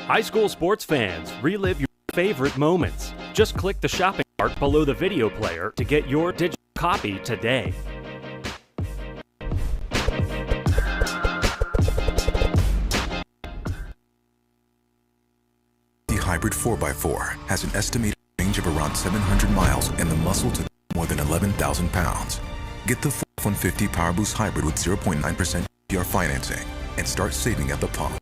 High school sports fans, relive your favorite moments. Just click the shopping cart below the video player to get your digital copy today. The hybrid 4x4 has an estimated range of around 700 miles and the muscle to more than 11,000 pounds. Get the F-150 Power Boost Hybrid with 0.9% APR financing and start saving at the pump.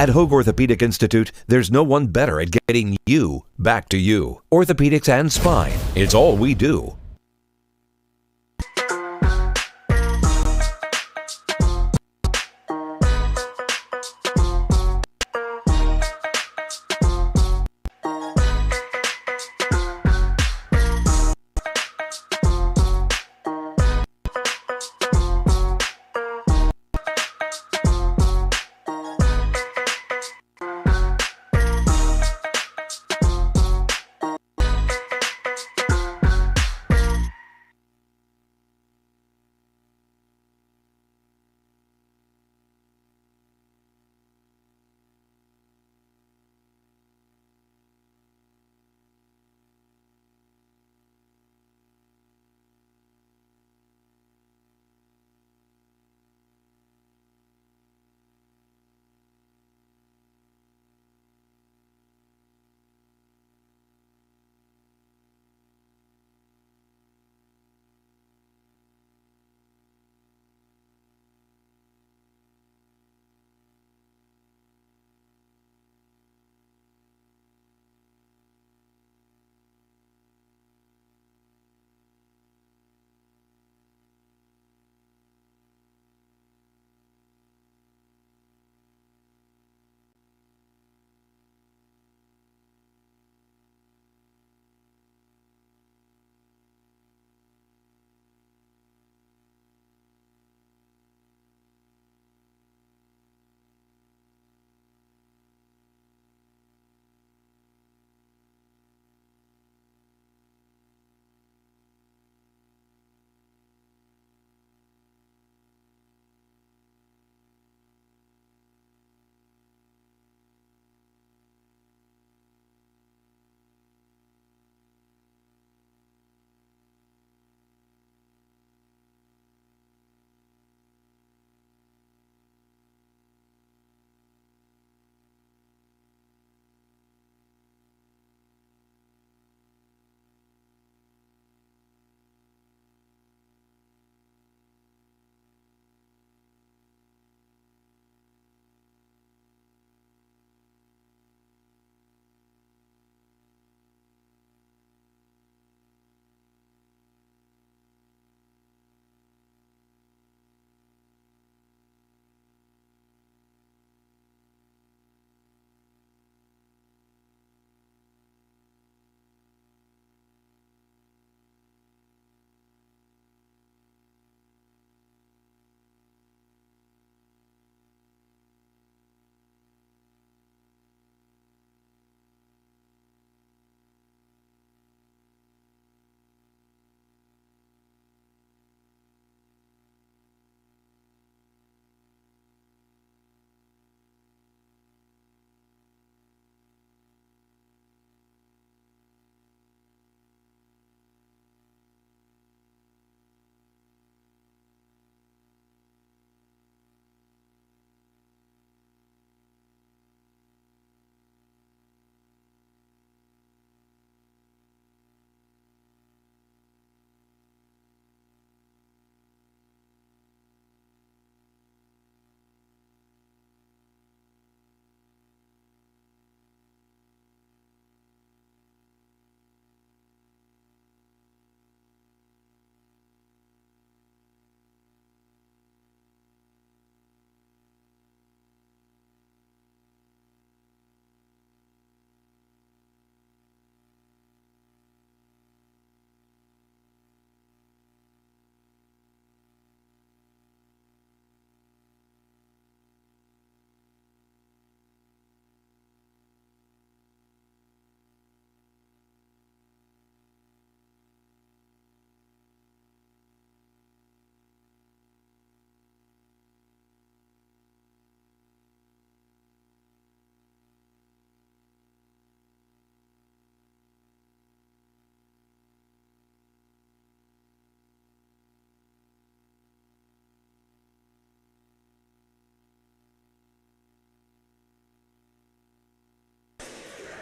At Hoag Orthopedic Institute, there's no one better at getting you back to you. Orthopedics and spine, it's all we do.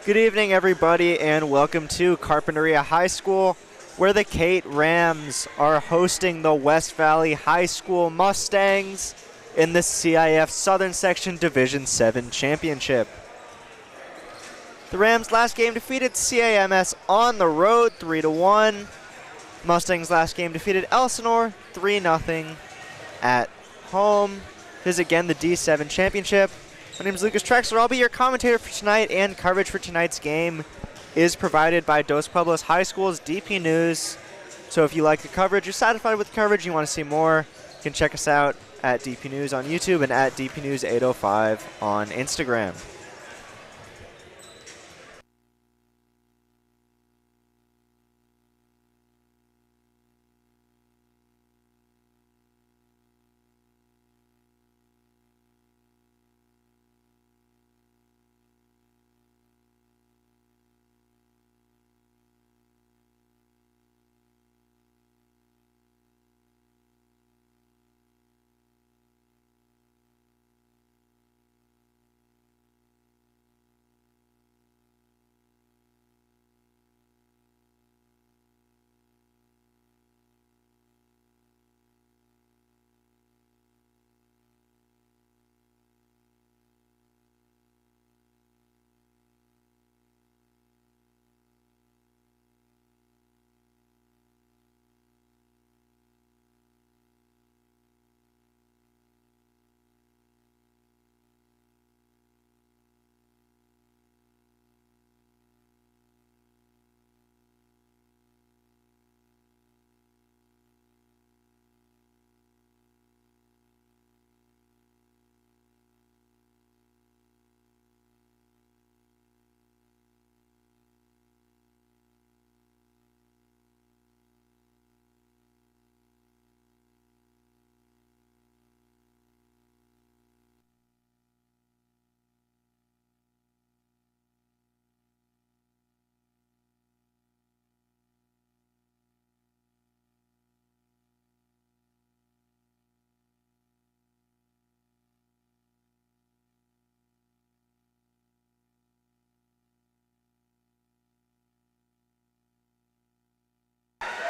Good evening, everybody, and welcome to Carpinteria High School, where the Cate Rams are hosting the West Valley High School Mustangs in the CIF Southern Section Division 7 Championship. The Rams' last game defeated CAMS on the road 3-1. Mustangs' last game defeated Elsinore 3-0 at home. This is again the D7 Championship. My name is Lucas Trexler. I'll be your commentator for tonight, and coverage for tonight's game is provided by Dos Pueblos High School's DP News. So if you like the coverage, you're satisfied with the coverage, you want to see more, you can check us out at DP News on YouTube and at DP News 805 on Instagram.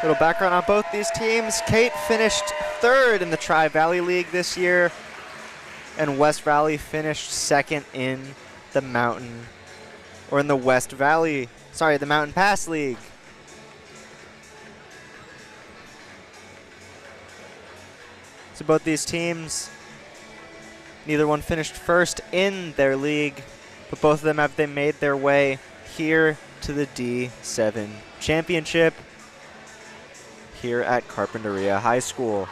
Little background on both these teams. Cate finished third in the Tri-Valley League this year, and West Valley finished second in the Mountain Pass League. So both these teams, neither one finished first in their league, but both of them they made their way here to the D7 Championship here at Carpinteria High School.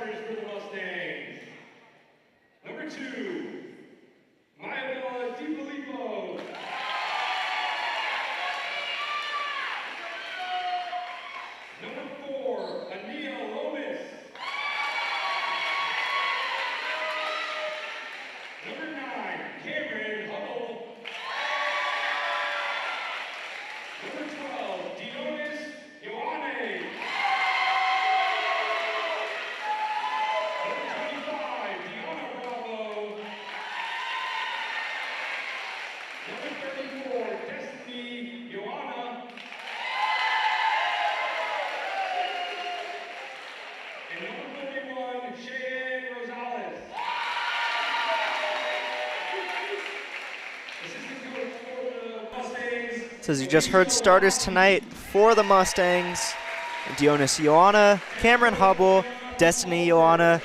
starters for the Mustangs. Number 2, Maybella DiFilippo. Number 4, Ania Lomas. Number 9, Cameron Hubble. Number 12, Dionis Ioane. Number 25, Deanna Bravo. Number 34, Destiny Joanna. And number 41, Cheyenne Rosales. Assistant coach for the Mustangs. So as you just heard, starters tonight for the Mustangs: Dionis Ioana, Cameron Hubble, Destiny Ioana,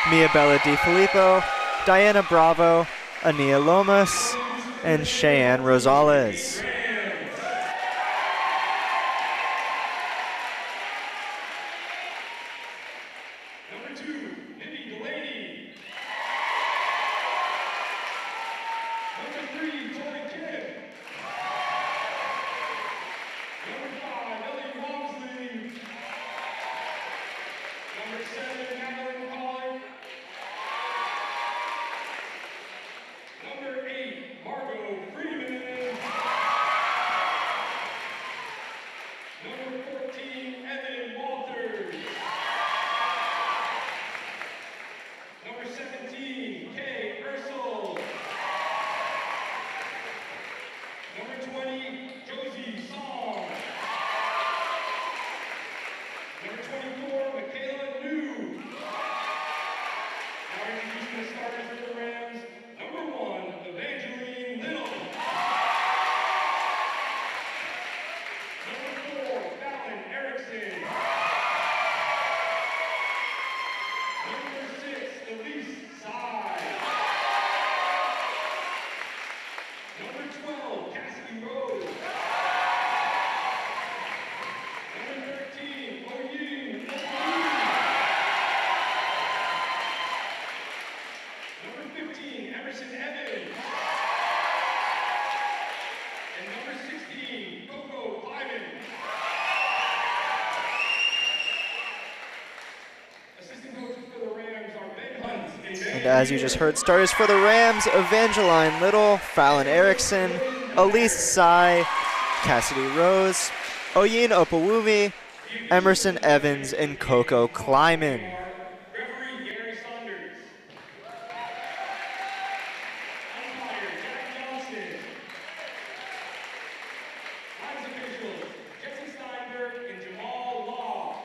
Maybella DiFilippo, Diana Bravo, Ania Lomas, and Cheyenne Rosales. Number 2, Libby Delaney. Number 3, Tori Kim. Number 5, Ellie Walmsley. Number 7, Madeline Pollard. Number 8, Margot Freeman. Number 14, Evan Walters. Number 17, Kay Ursel. Number 20, Josie Song. Number 24, Michaela New. Now introducing the starters for the Rams. Number 1, Evangeline Little. Number 4, Fallon Erickson. Number 6, Elise Tsai. Number 12, Cassidy Rose. Number 13, Oyin Okui. Number 15, Emerson Evans. And number 16, Coco Lyman. Assistant coaches for the Rams are Ben Hunt and Ben. And as you just heard, starters for the Rams: Evangeline Little, Fallon Erickson, Elise Tsai, Cassidy Rose, Oyin Opawumi, Emerson Evans, and Coco Kleiman. Referee Gary Saunders. Umpire Jack Johnson. Lines officials Jesse Steinberg and Jamal Law.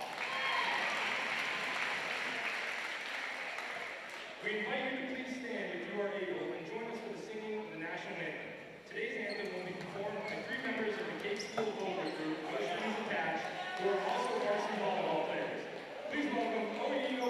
We invite you to please stand if you are able and join us for the singing of the national anthem. Today's anthem will be performed by 3 members of the Cape Steel Volleyball Group, no strings attached, who are also varsity volleyball players. Please welcome OU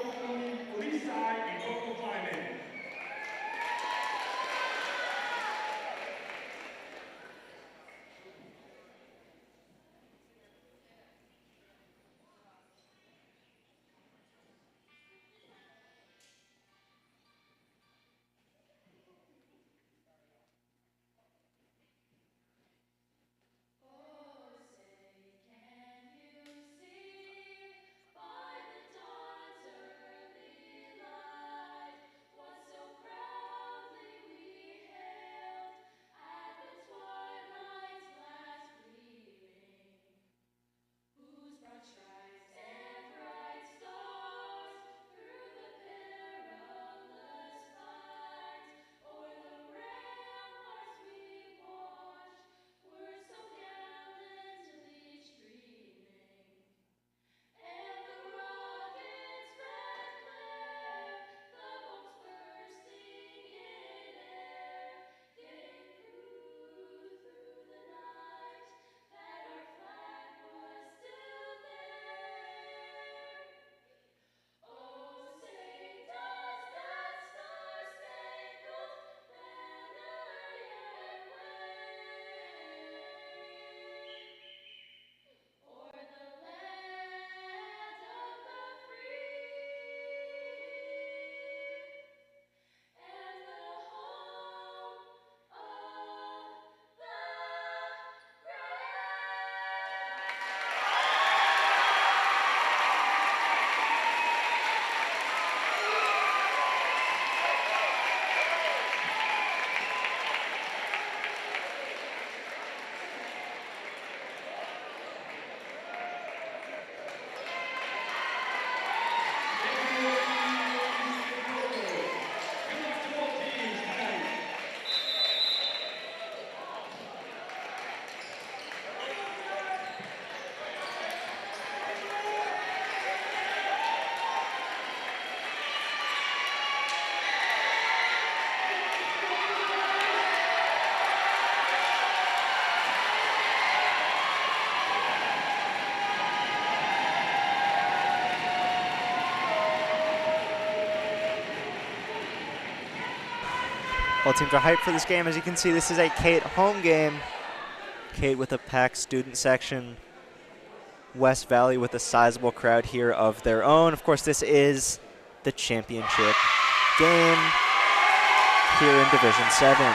Both teams are hyped for this game. As you can see, this is a Cate home game. Cate with a packed student section. West Valley with a sizable crowd here of their own. Of course, this is the championship game here in Division 7.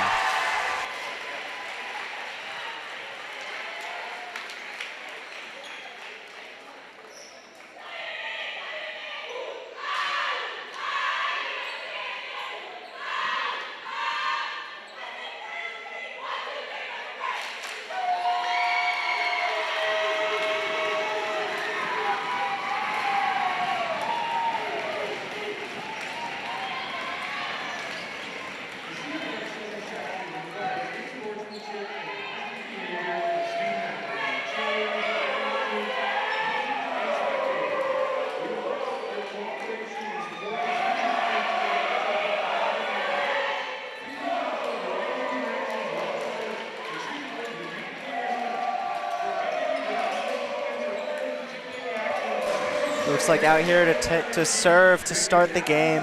Looks like out here to serve to start the game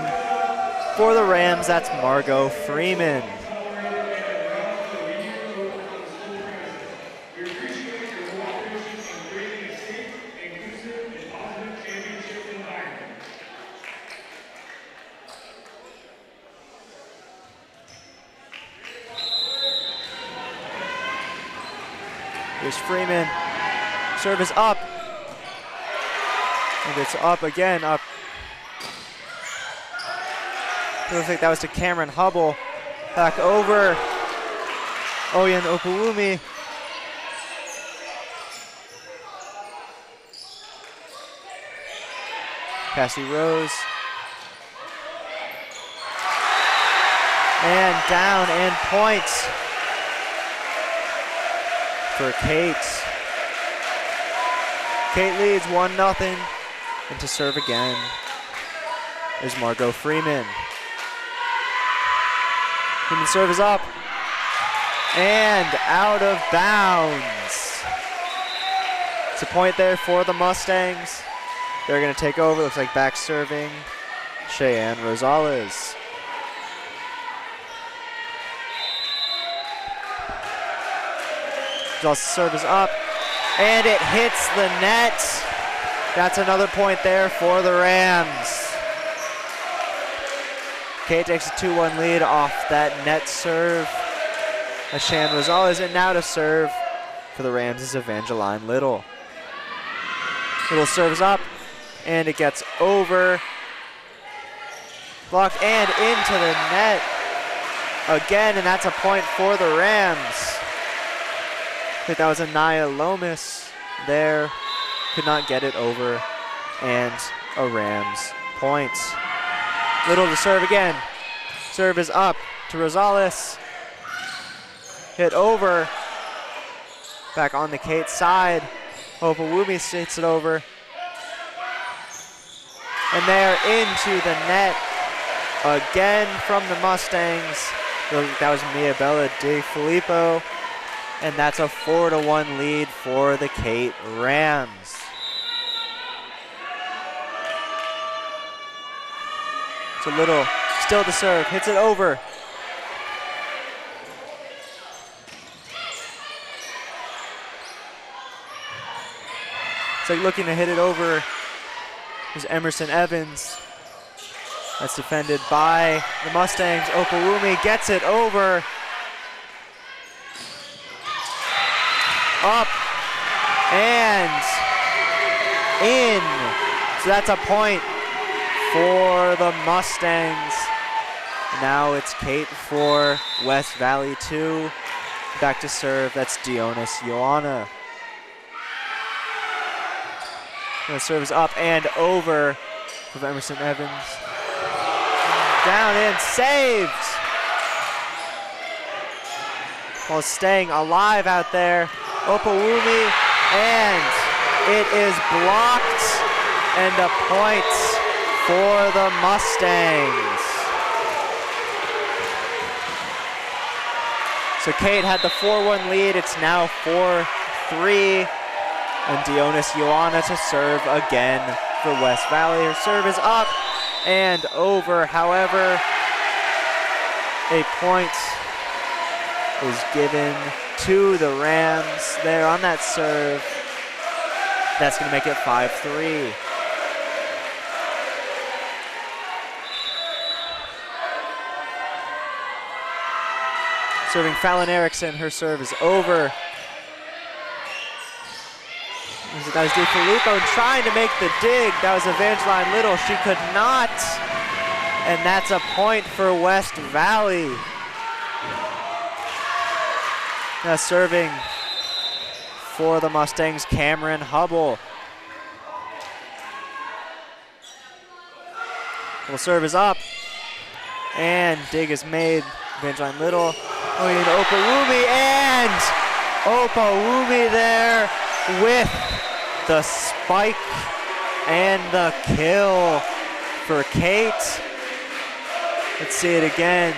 for the Rams, that's Margot Freeman. Here's Freeman. Serve is up. And it's up again, up. Looks like that was to Cameron Hubble. Back over. Oyen Opawumi. Cassie Rose. And down and points for Cate. Cate leads 1-0. And to serve again is Margot Freeman. Freeman's serve is up and out of bounds. It's a point there for the Mustangs. They're going to take over. Looks like back serving Cheyenne Rosales. Rosales' serve is up and it hits the net. That's another point there for the Rams. Cate takes a 2-1 lead off that net serve. Cheyenne Rosales, and now to serve for the Rams is Evangeline Little. Little serves up, and it gets over. Blocked and into the net again, and that's a point for the Rams. I think that was Anaya Lomas there. Could not get it over, and a Rams point. Little to serve again. Serve is up to Rosales. Hit over. Back on the Cate side. Opawumi hits it over. And they're into the net again from the Mustangs. That was Mia Bella De Filippo. And that's a 4-1 lead for the Cate Rams. So Little still to serve, hits it over. It's like looking to hit it over is Emerson Evans. That's defended by the Mustangs. Opawumi gets it over. Up and in. So that's a point for the Mustangs. Now it's Cate for West Valley 2. Back to serve, that's Dionis Ioana. The serve is up and over with Emerson Evans. Down and saved. While staying alive out there. Opawumi, and it is blocked, and a point for the Mustangs. So Cate had the 4-1 lead. It's now 4-3. And Dionis Ioana to serve again for West Valley. Her serve is up and over. However, A point is given to the Rams there on that serve. That's going to make it 5-3. Serving Fallon Erickson, her serve is over. That was DeFilippo trying to make the dig. That was Evangeline Little. She could not. And that's a point for West Valley. Now serving for the Mustangs, Cameron Hubble. Well, serve is up. And dig is made. Evangeline Little. Oh, and Opawumi, and Opawumi there with the spike and the kill for Cate. Let's see it again.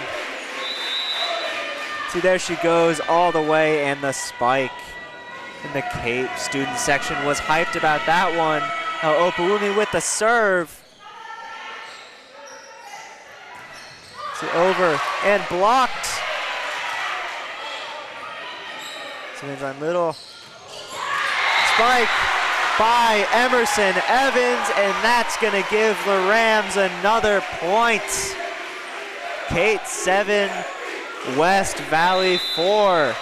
See, there she goes all the way, and the spike. And the Cate student section was hyped about that one. Now Opawumi with the serve. See, over and blocked. Evangeline Little. Spike by Emerson Evans, and that's going to give the Rams another point. Cate 7, West Valley 4.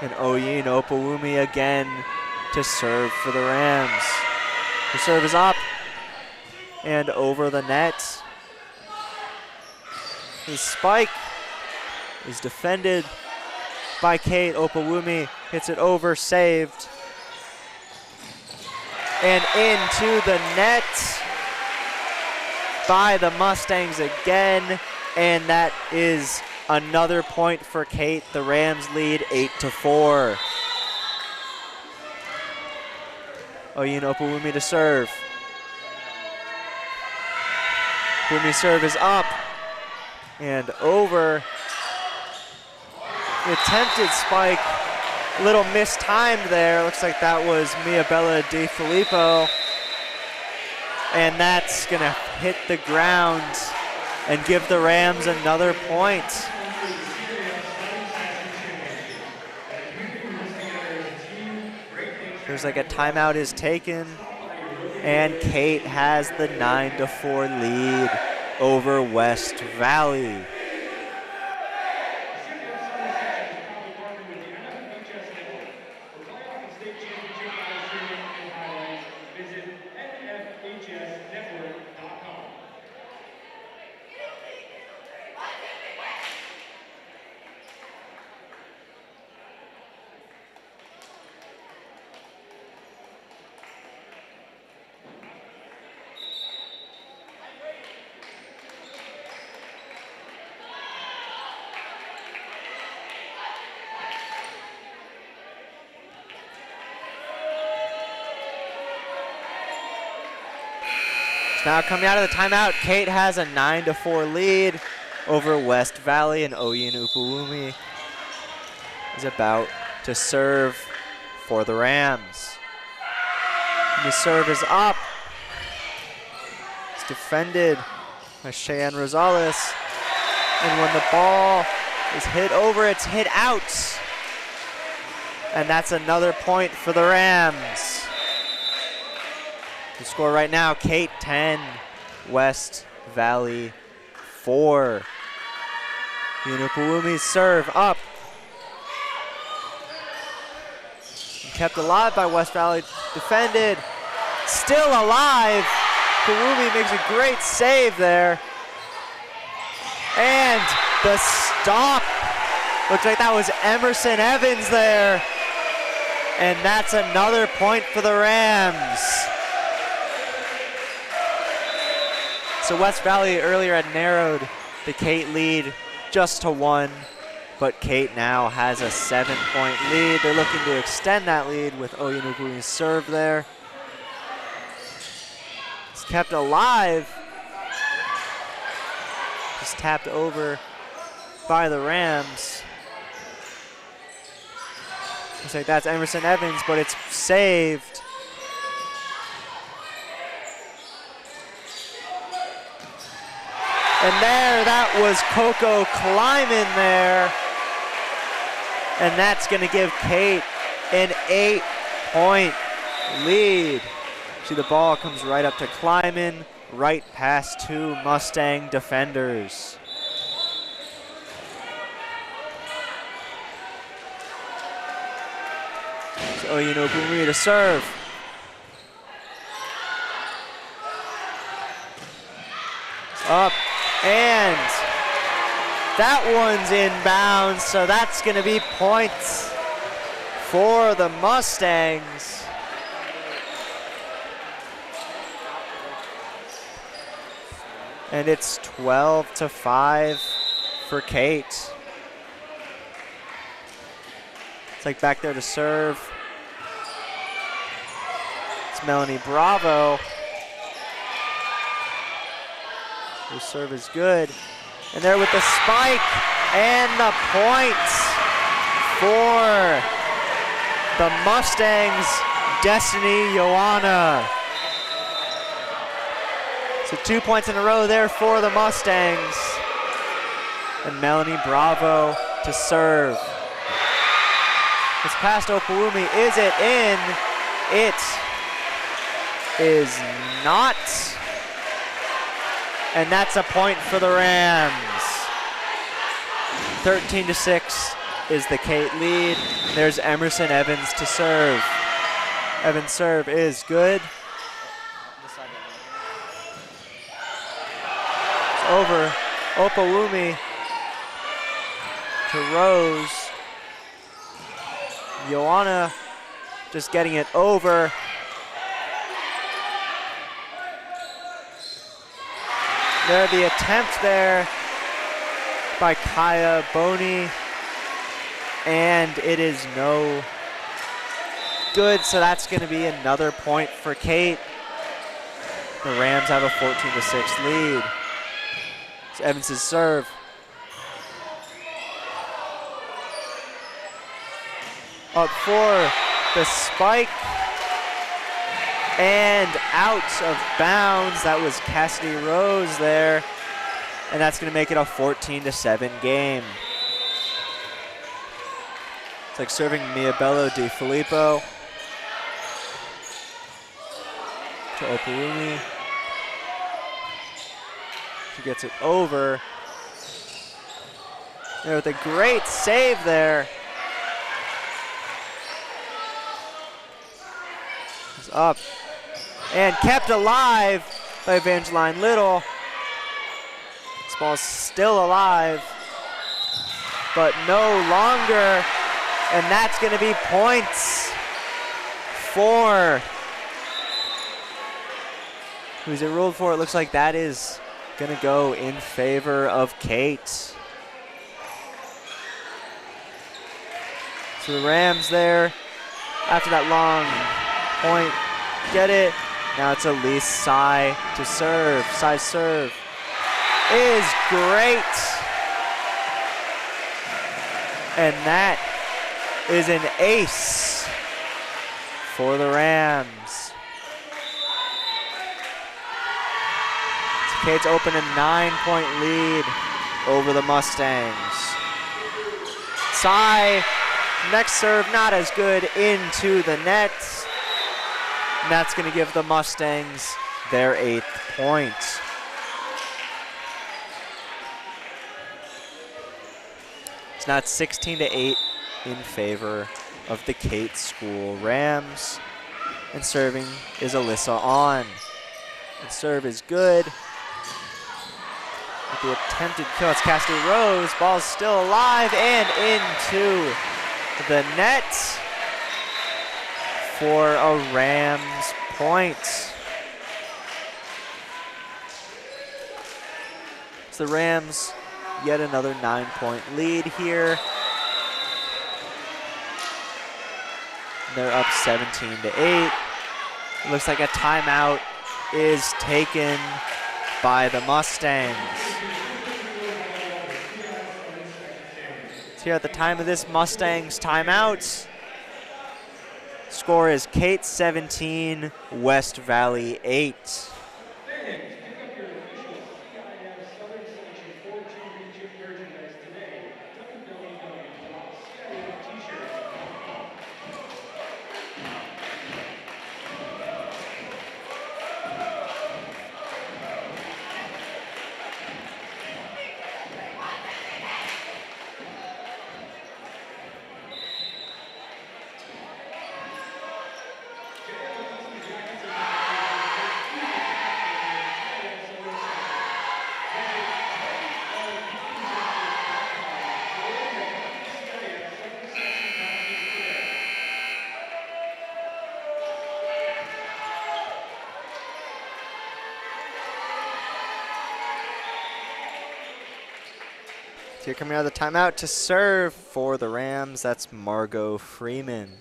And Oyin Opawumi again to serve for the Rams. The serve is up and over the net. The spike is defended by Cate. Opawumi hits it over, saved. And into the net by the Mustangs again. And that is another point for Cate. The Rams lead 8-4. Oyin Opawumi to serve. Opawumi's serve is up and over. The attempted spike, a little mistimed there. Looks like that was Miabella DeFilippo. And that's gonna hit the ground and give the Rams another point. There's like a timeout is taken, and Cate has the 9-4 lead over West Valley. Now coming out of the timeout, Cate has a 9-4 lead over West Valley, and Oyin Opawumi is about to serve for the Rams. And the serve is up. It's defended by Cheyenne Rosales. And when the ball is hit over, it's hit out. And that's another point for the Rams. The score right now, Cate 10, West Valley 4. Opawumi's serve up. Kept alive by West Valley, defended, still alive. Opawumi makes a great save there. And the stop. Looks like that was Emerson Evans there. And that's another point for the Rams. So West Valley earlier had narrowed the Cate lead just to 1, but Cate now has a 7-point lead. They're looking to extend that lead with Oyin Opawumi's serve there. It's kept alive. Just tapped over by the Rams. Looks like that's Emerson Evans, but it's saved. And there, that was Coco Kleiman there. And that's going to give Cate an 8-point lead. See, the ball comes right up to Kleiman, right past two Mustang defenders. So Oyinobumi to serve. It's up, and that one's inbounds, so that's going to be points for the Mustangs. And it's 12-5 for Cate. It's like back there to serve. It's Melanie Bravo. Her serve is good. And there with the spike and the points for the Mustangs, Destiny Joanna. So 2 points in a row there for the Mustangs. And Melanie Bravo to serve. It's past Opalumi. Is it in? It is not. And that's a point for the Rams. 13-6 is the Cate lead. There's Emerson Evans to serve. Evans' serve is good. It's over. Opalumi to Rose. Joanna just getting it over. There, the attempt there by Kaya Boney, and it is no good, so that's going to be another point for Cate. The Rams have a 14-6 lead. It's Evans' serve. Up for the spike. And out of bounds. That was Cassidy Rose there. And that's going to make it a 14-7 game. It's like serving Miabello Di Filippo to Opalumi. She gets it over. There with a great save there. It's up and kept alive by Evangeline Little. This ball's still alive, but no longer. And that's going to be points for, who's it ruled for? It looks like that is going to go in favor of Cate. So the Rams there, after that long point, get it. Now it's Elise Tsai to serve. Tsai's serve is great. And that is an ace for the Rams. So Cate's open a 9-point lead over the Mustangs. Tsai, next serve not as good, into the net. And that's going to give the Mustangs their 8th point. It's now 16-8 in favor of the Cate School Rams. And serving is Alyssa On. And serve is good. With the attempted kill, it's Cassidy Rose. Ball's still alive and into the net for a Rams point. So the Rams, yet another 9-point lead here. They're up 17-8. It looks like a timeout is taken by the Mustangs. So here at the time of this Mustangs timeout, score is Cate 17, West Valley 8. Fans, pick up your official CIF Southern Here coming out of the timeout to serve for the Rams, that's Margot Freeman.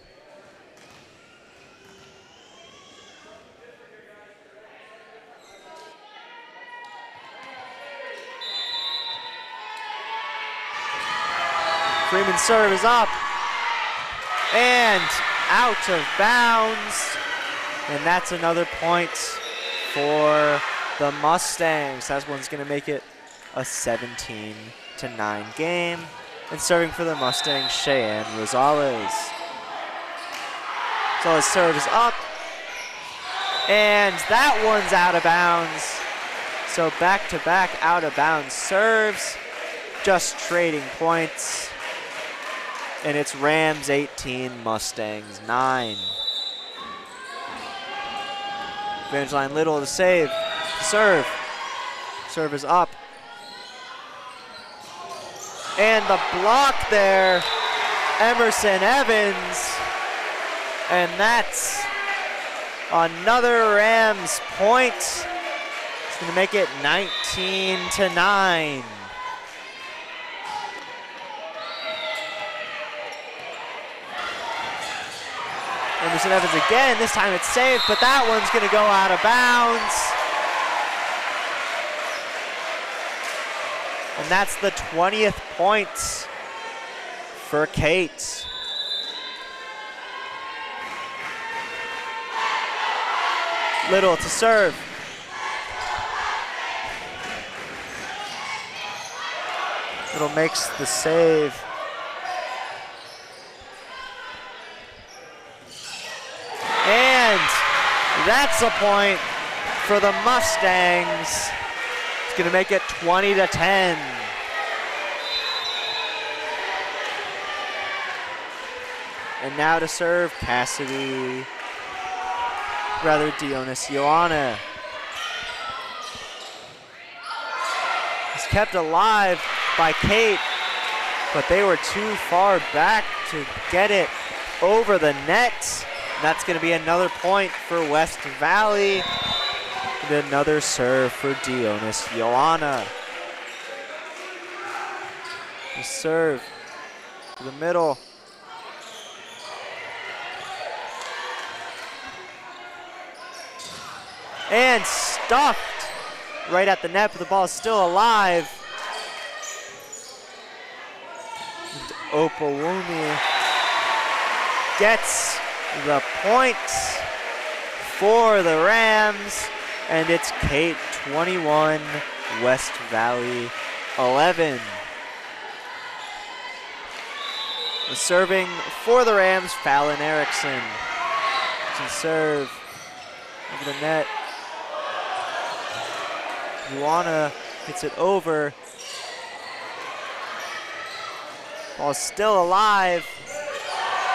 Freeman's serve is up and out of bounds. And that's another point for the Mustangs. That one's going to make it a 17-9 game. And serving for the Mustangs, Cheyenne Rosales. Rosales' serve is up. And that one's out of bounds. So back-to-back out-of-bounds serves. Just trading points. And it's Rams 18, Mustangs 9. Evangeline Little to save. Serve. Serve is up. And the block there, Emerson Evans. And that's another Rams point. It's going to make it 19-9. Emerson Evans again, this time it's saved, but that one's going to go out of bounds. And that's the 20th point for Cate. Little to serve. Little makes the save. And that's a point for the Mustangs. It's going to make it 20-10. And now to serve Dionis Ioana. It's kept alive by Cate, but they were too far back to get it over the net. That's going to be another point for West Valley. And another serve for Dionis Ioana. The serve to the middle. And stuffed right at the net, but the ball is still alive. And Opawumi gets the point for the Rams, and it's Cate 21, West Valley 11. The serving for the Rams, Fallon Erickson. To serve over the net. Ioana hits it over. Ball's still alive.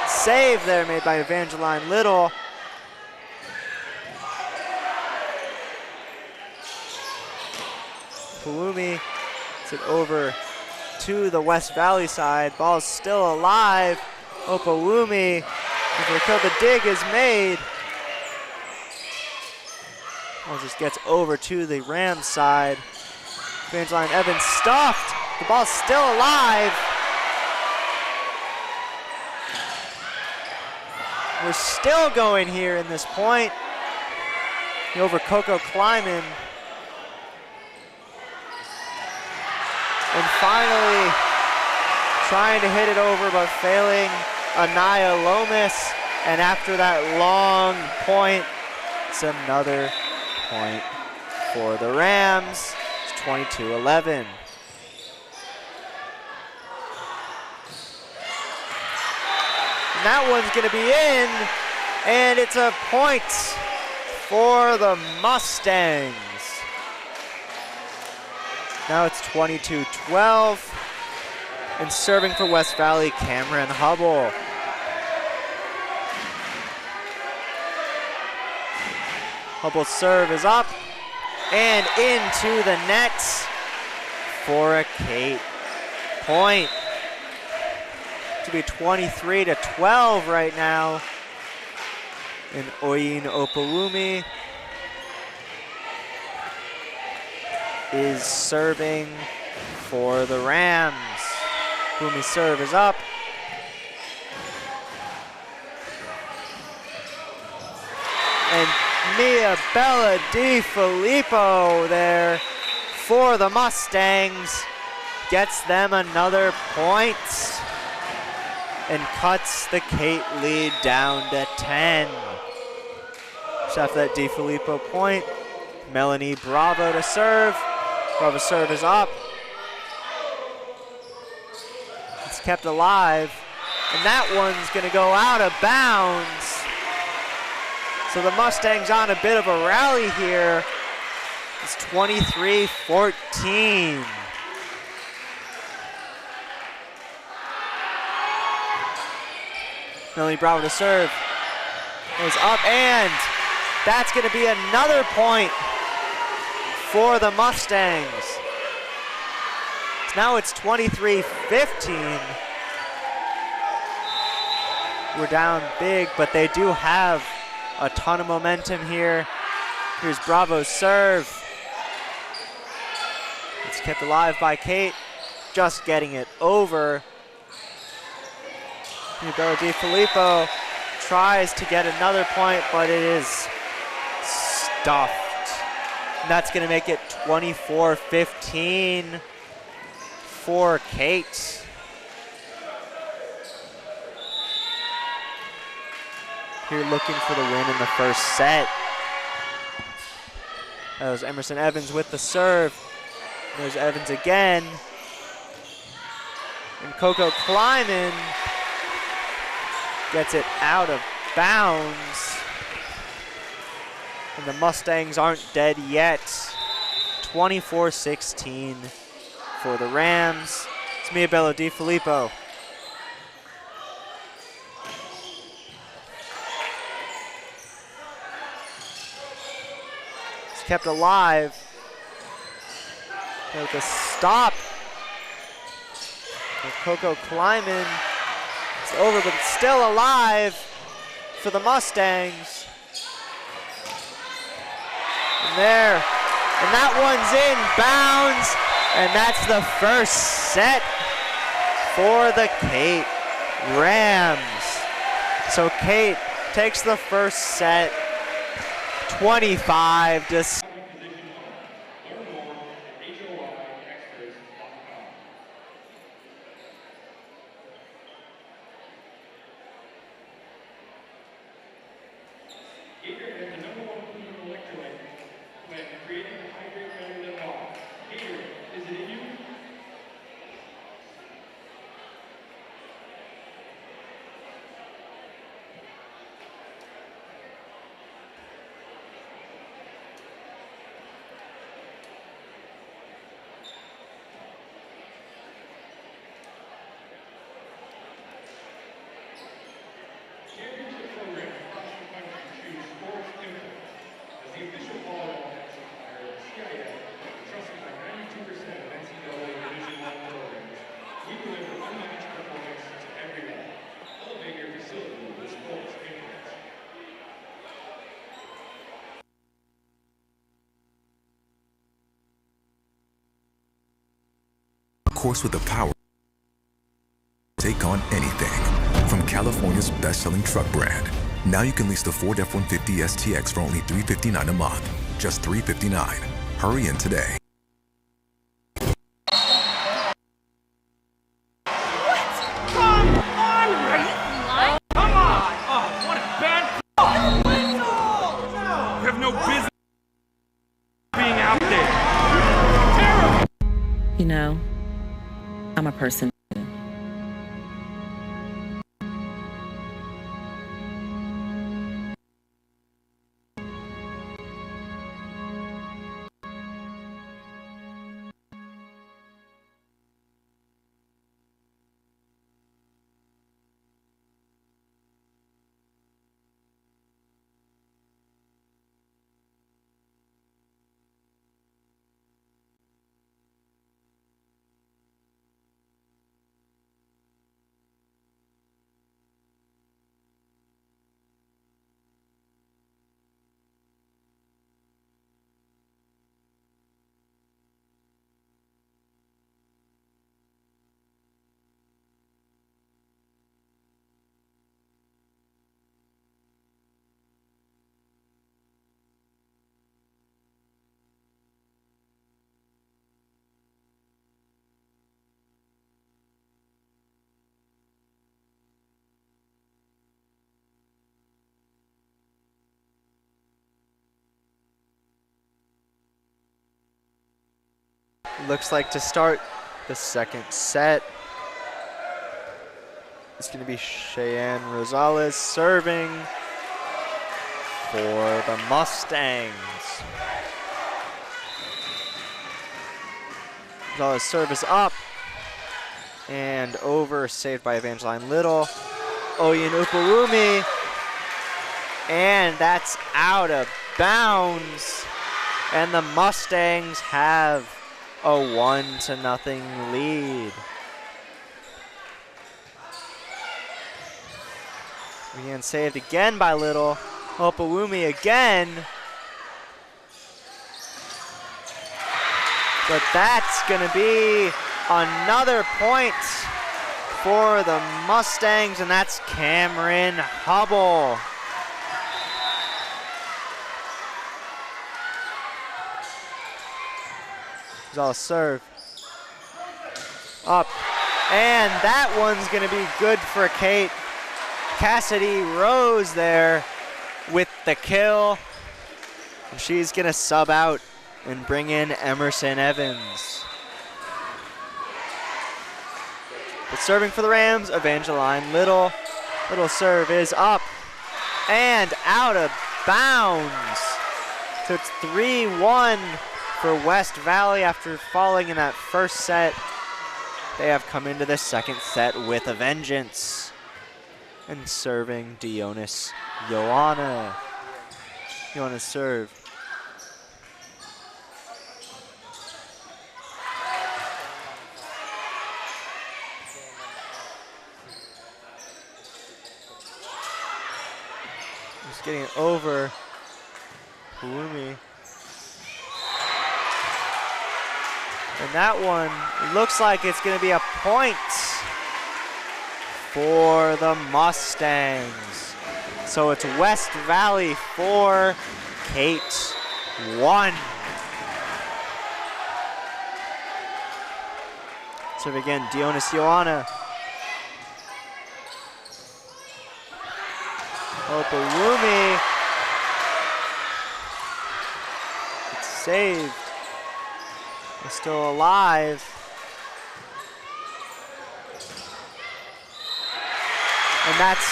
Save there made by Evangeline Little. Pulumi hits it over to the West Valley side. Ball's still alive. Opawumi, the dig is made. Ball just gets over to the Rams side. Evangeline Evans stuffed. The ball's still alive. We're still going here in this point. Over Coco Kleiman. And finally, trying to hit it over but failing, Anaya Lomas. And after that long point, it's another point for the Rams. It's 22-11. And that one's going to be in, and it's a point for the Mustangs. Now it's 22-12, and serving for West Valley, Cameron Hubble. Hubble's serve is up and into the net for a Cate point. To be 23-12 right now. And Oyin Opawumi is serving for the Rams. Bumi's serve is up. And Mia Bella DiFilippo there for the Mustangs gets them another point and cuts the Cate lead down to 10. Just after that DiFilippo point, Melanie Bravo to serve. Bravo's serve is up. It's kept alive, and that one's gonna go out of bounds. So the Mustangs on a bit of a rally here. It's 23-14. Melanie Bravo to serve. Goes up, and that's gonna be another point for the Mustangs. So now it's 23-15. We're down big, but they do have a ton of momentum here. Here's Bravo's serve. It's kept alive by Cate, just getting it over. Bella DiFilippo tries to get another point, but it is stuffed. And that's gonna make it 24-15 for Cate. Here looking for the win in the first set. That was Emerson Evans with the serve. There's Evans again. And Coco Kleiman gets it out of bounds. And the Mustangs aren't dead yet. 24-16 for the Rams. It's Mia Bella DiFilippo. It's kept alive. With a stop. And Coco Kleiman. It's over, but it's still alive for the Mustangs. And there, and that one's in bounds, and that's the first set for the Cate Rams. So Cate takes the first set, 25-6. Course with the power to take on anything. From California's best-selling truck brand, now you can lease the Ford F-150 STX for only $359 a month. Just $359. Hurry in today. You know, I'm a person. looks like to start the second set. It's going to be Cheyenne Rosales serving for the Mustangs. Rosales' service up and over, saved by Evangeline Little. Oyin Upawumi, and that's out of bounds. And the Mustangs have a 1-0 lead. Again, saved again by Little. Upawumi again. But that's going to be another point for the Mustangs, and that's Cameron Hubble. I'll serve up, and that one's going to be good for Cate. Cassidy Rose there with the kill. And she's going to sub out and bring in Emerson Evans. But serving for the Rams, Evangeline Little. Little serve is up and out of bounds. So it's 3-1 for West Valley after falling in that first set. They have come into the second set with a vengeance. And serving Dionis Ioana. Ioana serve. Just getting it over Pulumi. And that one looks like it's going to be a point for the Mustangs. So it's West Valley 4, Cate 1. So again, Dionis Ioana. Opalumi. It's saved. It's still alive. And that's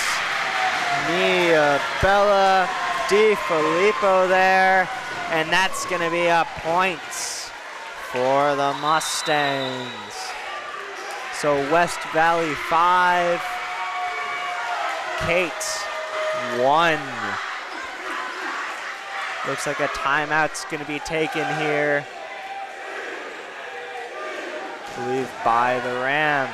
Mia Bella Di Filippo there. And that's going to be a point for the Mustangs. So West Valley 5, Cate 1. Looks like a timeout's going to be taken here, I believe, by the Rams.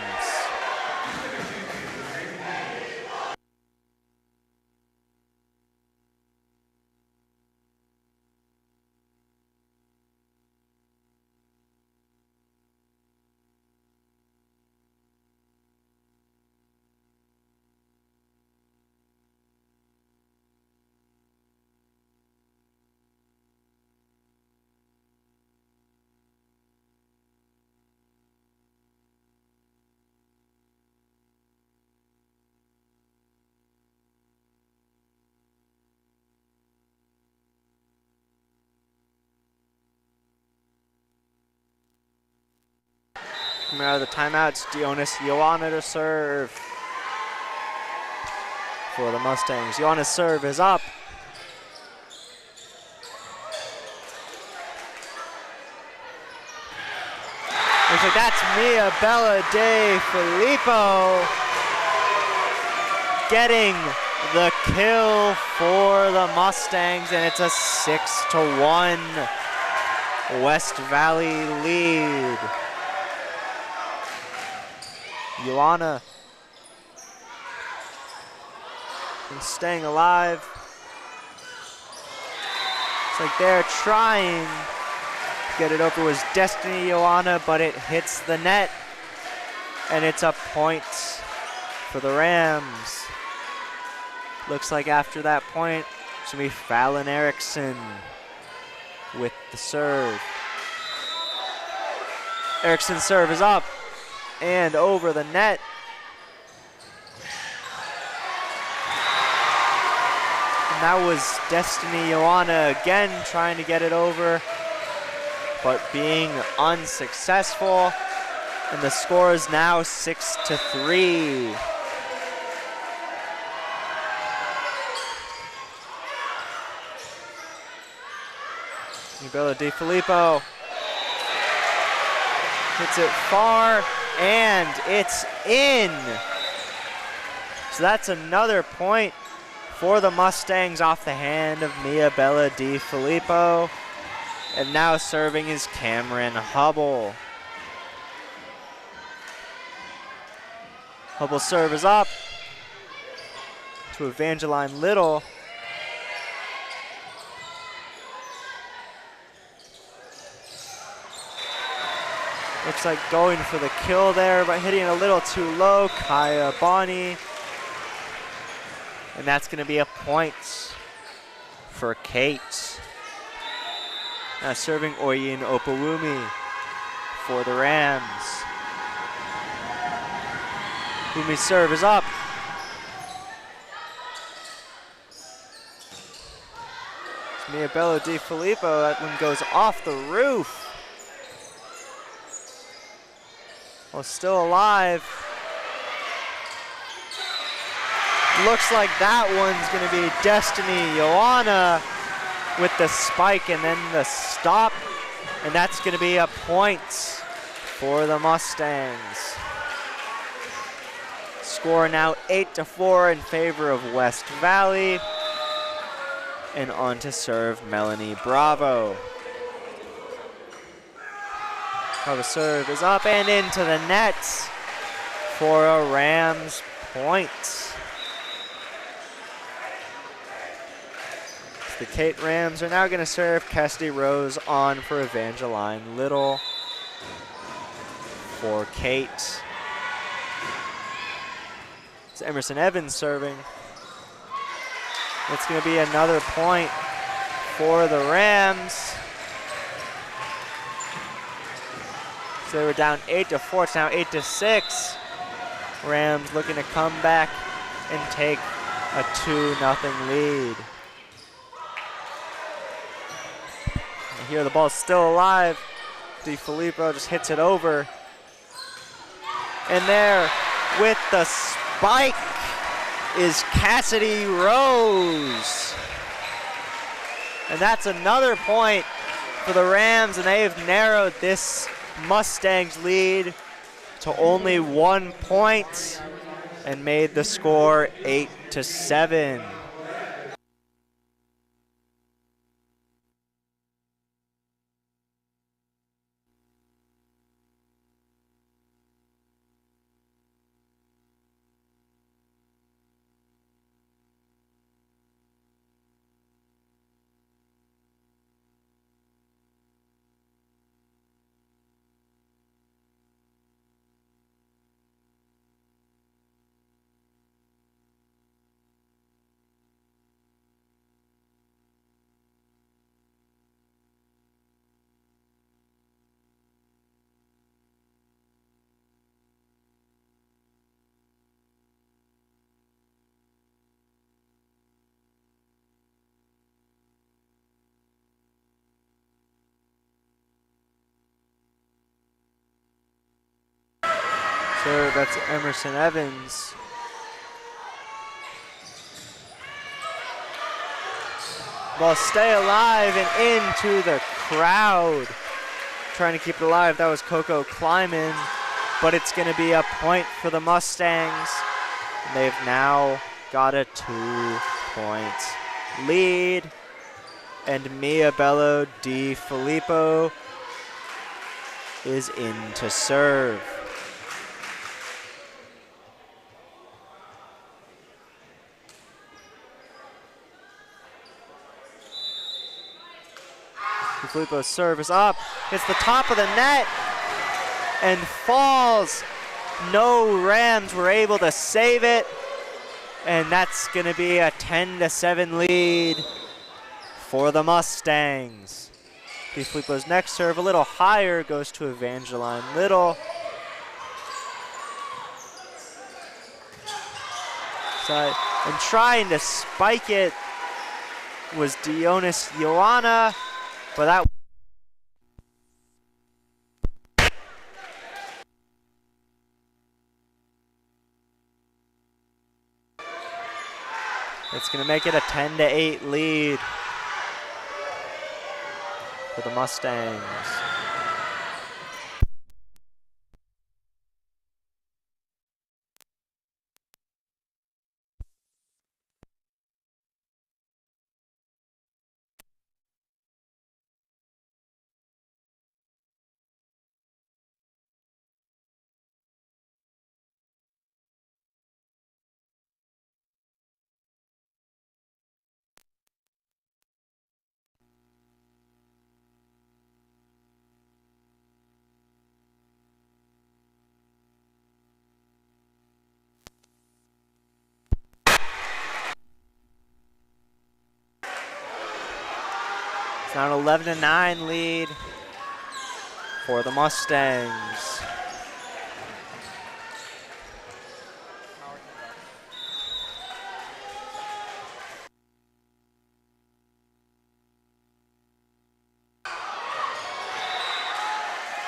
Coming out of the timeouts, Dionis Ioana to serve for the Mustangs. Ioana's serve is up. Looks like that's Mia Bella De Filippo getting the kill for the Mustangs, and it's a 6-1 West Valley lead. Ioana and staying alive. It's like they're trying to get it over with Destiny Ioana, but it hits the net, and it's a point for the Rams. Looks like after that point, it's gonna be Fallon Erickson with the serve. Erickson's serve is up and over the net. And that was Destiny Ioana again trying to get it over. but being unsuccessful. And the score is now 6-3. Bella DiFilippo hits it far, and it's in. So that's another point for the Mustangs off the hand of Bella DiFilippo. And now serving is Cameron Hubble. Hubble's serve is up to Evangeline Little. Looks like going for the kill there, but hitting a little too low. Kaya Bonney. And that's going to be a point for Cate. Now serving Oyin Opawumi for the Rams. Umi's serve is up. It's Bella DiFilippo. That one goes off the roof. Well, still alive. Looks like that one's going to be Destiny Joanna with the spike and then the stop. And that's going to be a point for the Mustangs. Score now 8-4 in favor of West Valley. And on to serve Melanie Bravo. The serve is up and into the net for a Rams point. The Cate Rams are now going to serve Cassidy Rose on for Evangeline Little for Cate. It's Emerson Evans serving. It's going to be another point for the Rams. So they were down 8-4, it's now 8-6. Rams looking to come back and take a 2-0 lead. And here the ball's still alive. DiFilippo just hits it over. And there with the spike is Cassidy Rose. And that's another point for the Rams, and they have narrowed this Mustangs lead to only 1 point and made the score 8-7. So that's Emerson Evans. Ball stay alive and into the crowd. Trying to keep it alive, that was Coco Kleiman. But it's going to be a point for the Mustangs. And they've now got a 2-point lead. And Bella DiFilippo is in to serve. DiFilippo's serve is up, hits the top of the net, and falls. No Rams were able to save it, and that's going to be a 10-7 lead for the Mustangs. DiFilippo's next serve a little higher, goes to Evangeline Little. And trying to spike it was Dionis Ioana, but that It's going to make it a 10-8 lead for the Mustangs. It's now an 11-9 lead for the Mustangs.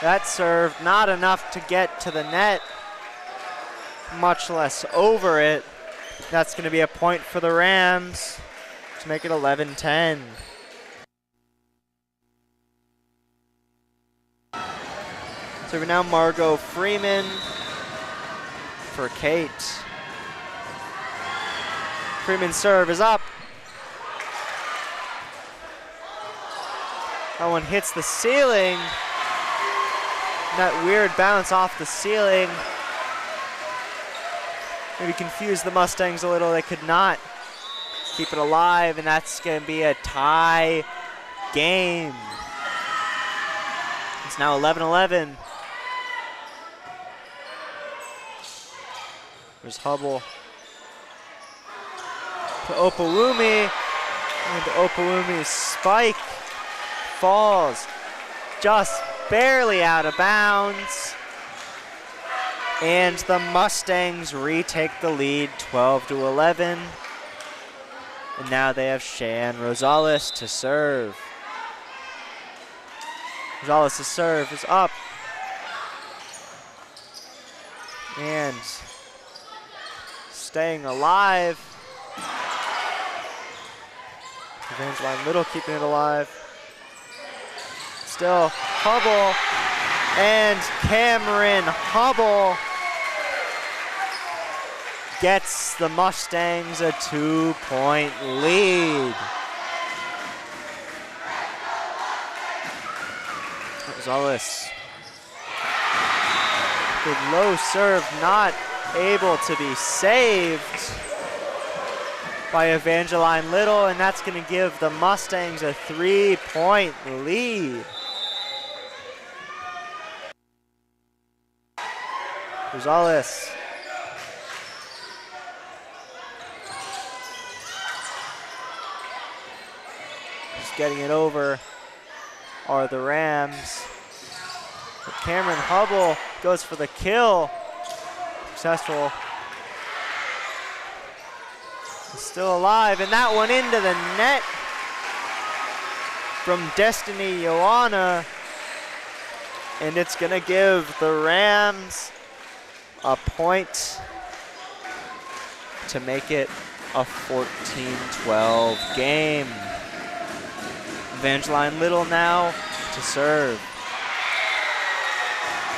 That serve not enough to get to the net, much less over it. That's going to be a point for the Rams to make it 11-10. So now Margot Freeman for Cate. Freeman's serve is up. That one hits the ceiling. That weird bounce off the ceiling maybe confused the Mustangs a little. They could not keep it alive, and that's going to be a tie game. It's now 11-11. There's Hubble to Opalumi, and Opalumi's spike falls just barely out of bounds, and the Mustangs retake the lead 12-11. And now they have Shan Rosales to serve. Rosales' serve is up, and staying alive. Evangeline Little keeping it alive. Still Hubble, and Cameron Hubble gets the Mustangs a 2-point lead. Rosales. Good low serve, not able to be saved by Evangeline Little, and that's going to give the Mustangs a 3-point lead. Rosales. Just getting it over are the Rams. But Cameron Hubble goes for the kill. Successful. He's still alive, and that one into the net from Destiny Ioana. And it's gonna give the Rams a point to make it a 14-12 game. Evangeline Little now to serve.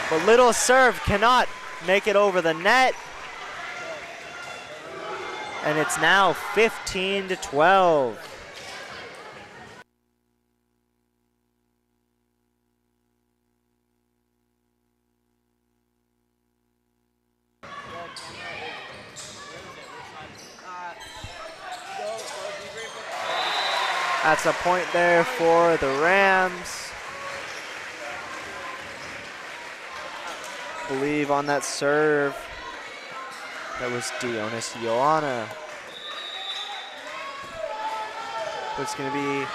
But Little's serve cannot make it over the net. And it's now 15-12. That's a point there for the Rams. I believe on that serve, that was Dionis Ioana. But it's going to be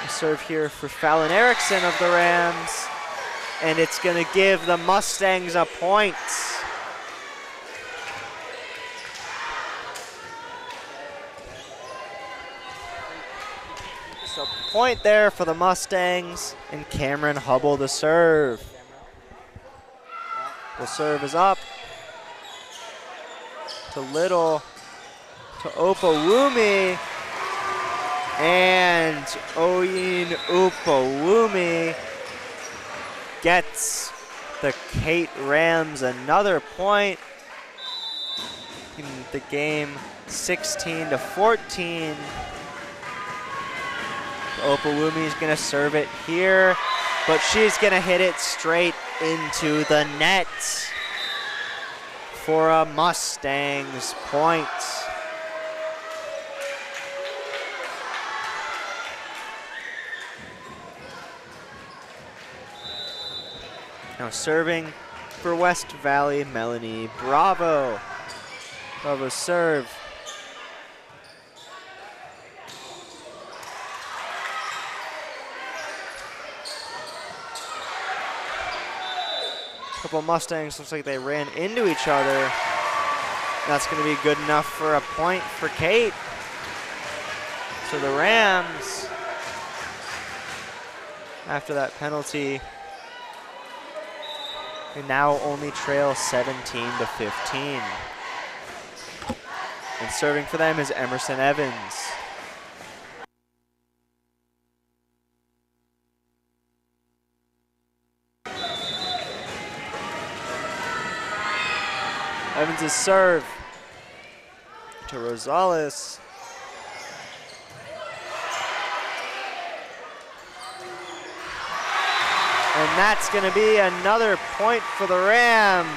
a serve here for Fallon Erickson of the Rams, and it's going to give the Mustangs a point. So point there for the Mustangs, and Cameron Hubble to serve. The serve is up to Little. to Opawumi. And Oyin Upawumi gets the Cate Rams another point in the game, 16-14. Opawumi is going to serve it here, but she's going to hit it straight into the net for a Mustangs point. Now serving for West Valley, Melanie Bravo. Bravo serve. Couple Mustangs, looks like they ran into each other. That's going to be good enough for a point for Cate. So the Rams, after that penalty, they now only trail 17-15. And serving for them is Emerson Evans. Evans' serve to Rosales. And that's going to be another point for the Rams.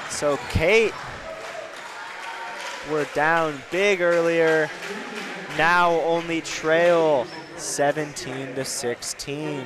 So Cate were down big earlier, now only trail 17-16.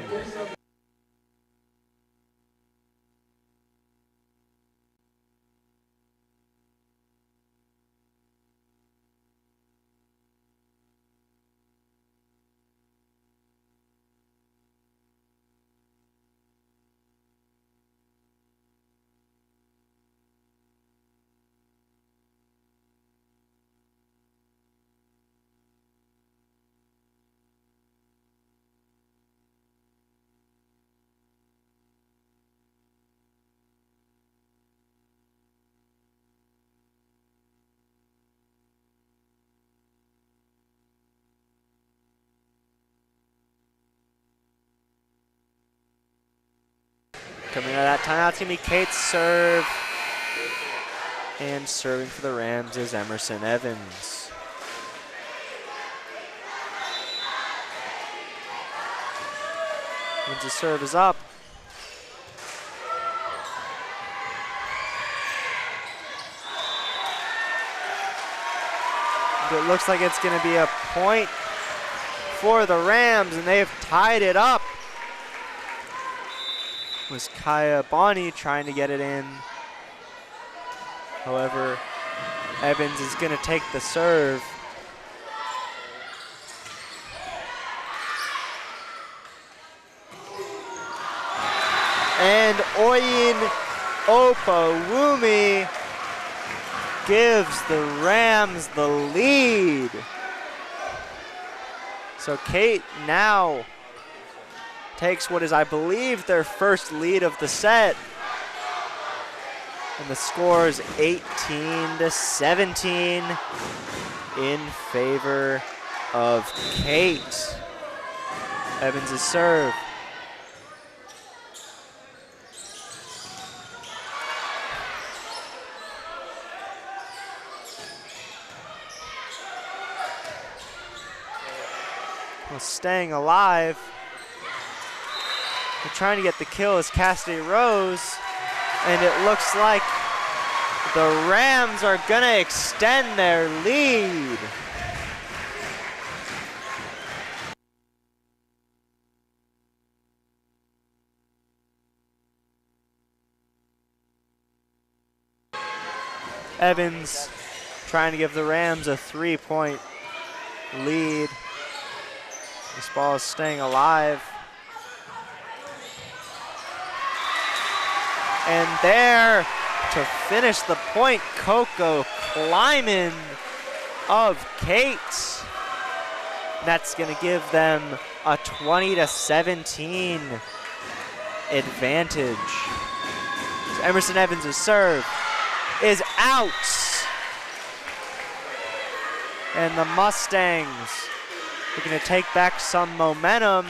Coming out of that timeout, it's going to be Cate's serve. And serving for the Rams is Emerson Evans. Evans' serve is up. It looks like it's going to be a point for the Rams, and they've tied it up. Was Kaya Bonnie trying to get it in. However, Evans is going to take the serve. And Oyin Opawumi gives the Rams the lead. So Cate now takes what is, I believe, their first lead of the set. And the score is 18-17 in favor of Cate. Evans' serve. Well, staying alive. They're trying to get the kill as Cassidy Rose, and it looks like the Rams are gonna extend their lead. Evans trying to give the Rams a 3-point lead. This ball is staying alive. And there to finish the point, Coco Kleiman of Cate. That's going to give them a 20-17 advantage. Emerson Evans' serve is out. And the Mustangs looking to take back some momentum,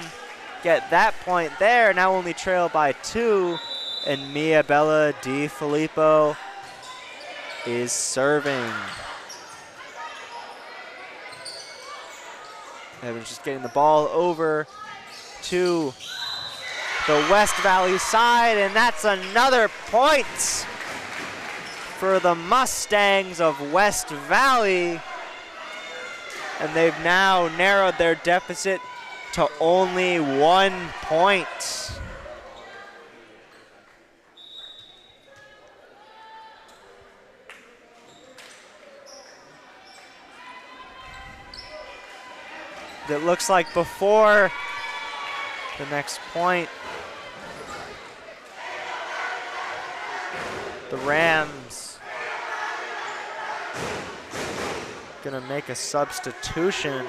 get that point there, now only trail by 2, and Mia Bella DiFilippo is serving. Evans just getting the ball over to the West Valley side, and that's another point for the Mustangs of West Valley. And they've now narrowed their deficit to only 1 point. It looks like before the next point, the Rams gonna make a substitution.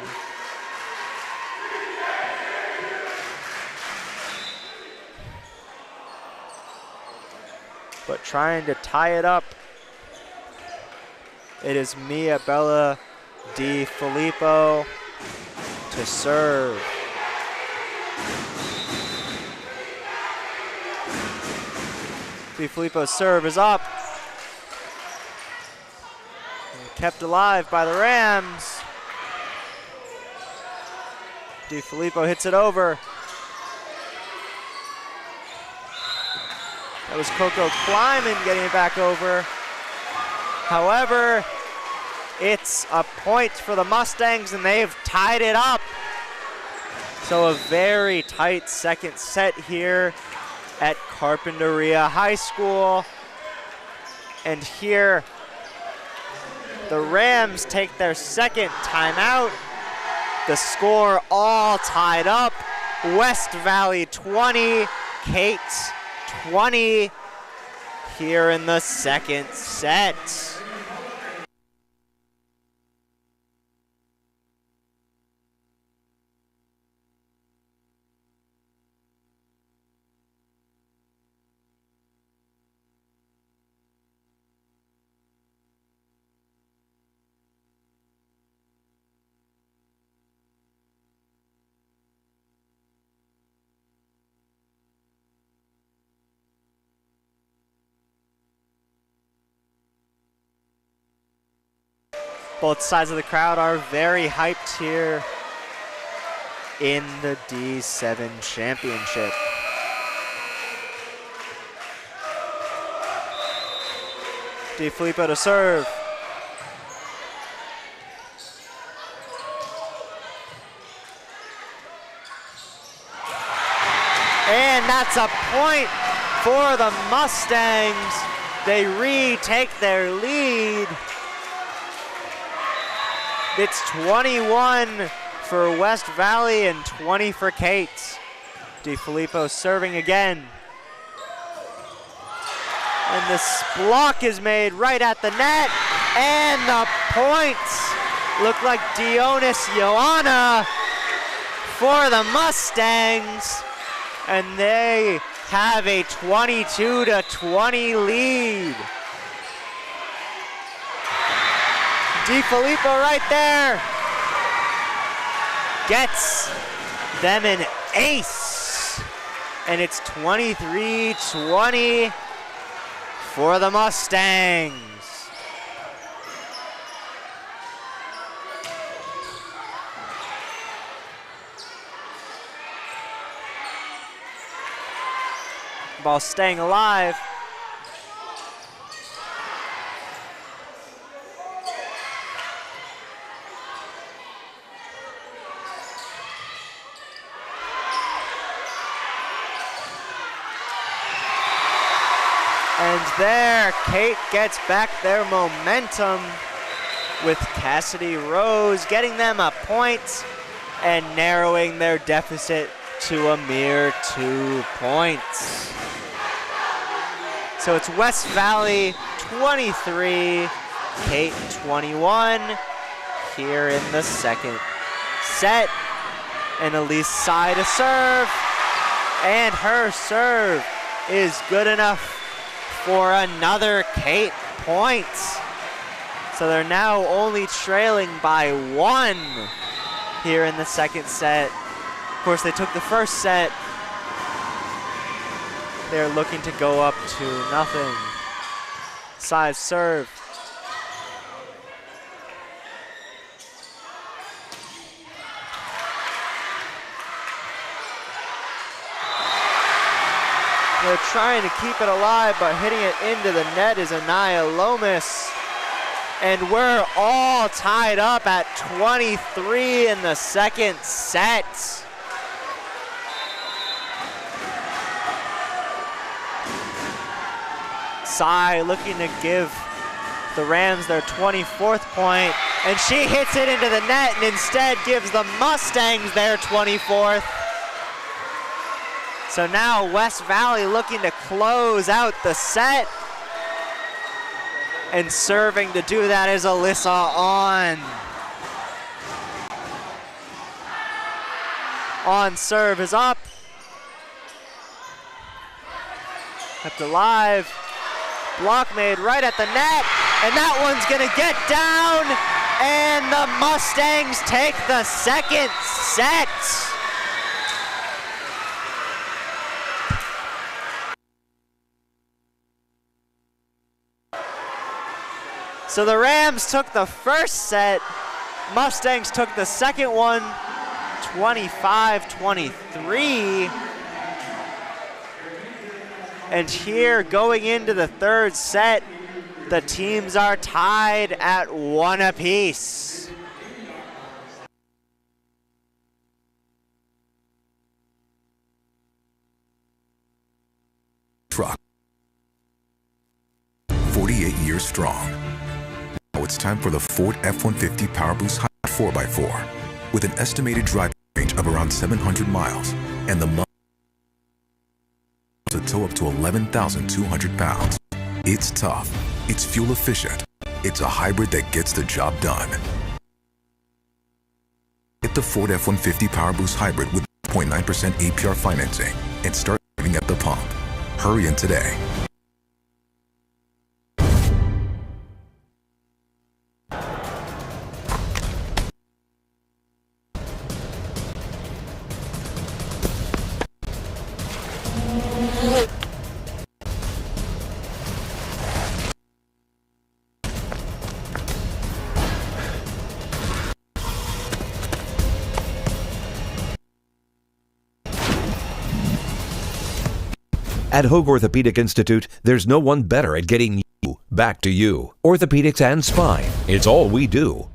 But trying to tie it up, it is Mia Bella DiFilippo to serve. DiFilippo's serve is up. And kept alive by the Rams. DiFilippo hits it over. That was Coco Kleiman getting it back over. However, it's a point for the Mustangs, and they've tied it up. So a very tight second set here at Carpinteria High School. And here, the Rams take their second timeout. The score all tied up. West Valley 20, Cate 20 here in the second set. Both sides of the crowd are very hyped here in the D7 championship. DiFilippo to serve. And that's a point for the Mustangs. They retake their lead. It's 21 for West Valley and 20 for Cate. DiFilippo serving again. And this block is made right at the net. And the points look like Dionis Ioana for the Mustangs. And they have a 22-20 lead. DiFilippo right there gets them an ace. And it's 23-20 for the Mustangs. Ball staying alive. And there, Cate gets back their momentum with Cassidy Rose getting them a point and narrowing their deficit to a mere 2 points. So it's West Valley 23, Cate 21 here in the second set. And Elise Sy to serve, and her serve is good enough for another Cate point. So they're now only trailing by 1 here in the second set. Of course, they took the first set. They're looking to go up to nothing. Side serve. They're trying to keep it alive, but hitting it into the net is Anaya Lomas. And we're all tied up at 23 in the second set. Sai looking to give the Rams their 24th point, and she hits it into the net and instead gives the Mustangs their 24th. So now West Valley looking to close out the set. And serving to do that is Alyssa On. On serve is up. Kept alive. Block made right at the net. And that one's gonna get down. And the Mustangs take the second set. So the Rams took the first set, Mustangs took the second one, 25-23. And here, going into the third set, the teams are tied at 1 apiece. Truck. 48 years strong. Now it's time for the Ford F-150 PowerBoost Hybrid 4x4 with an estimated driving range of around 700 miles and the to tow up to 11,200 pounds. It's tough, it's fuel efficient, it's a hybrid that gets the job done. Get the Ford F-150 PowerBoost Hybrid with 0.9% APR financing and start saving at the pump. Hurry in today. At Hoag Orthopedic Institute, there's no one better at getting you back to you. Orthopedics and spine, it's all we do.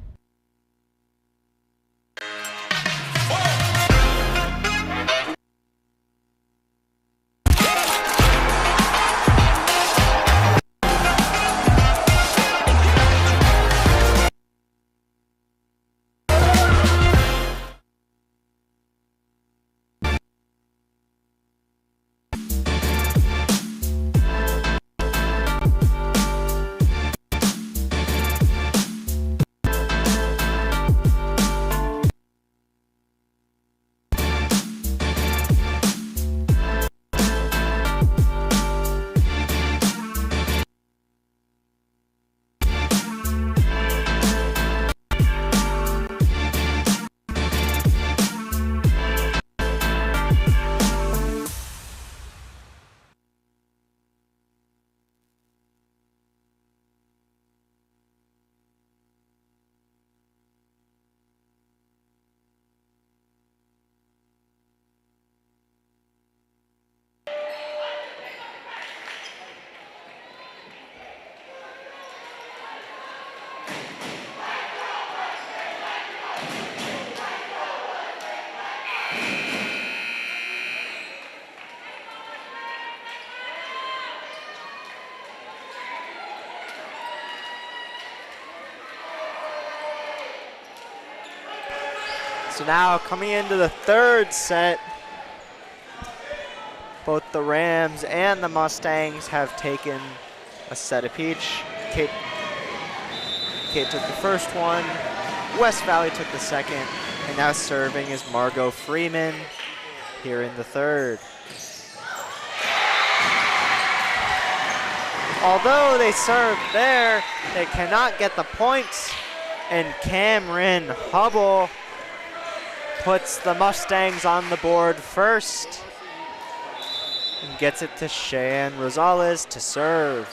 So now coming into the third set, both the Rams and the Mustangs have taken a set apiece. Cate took the first one, West Valley took the second, and now serving is Margot Freeman here in the third. although they serve there, they cannot get the points. And Cameron Hubble puts the Mustangs on the board first and gets it to Cheyenne Rosales to serve.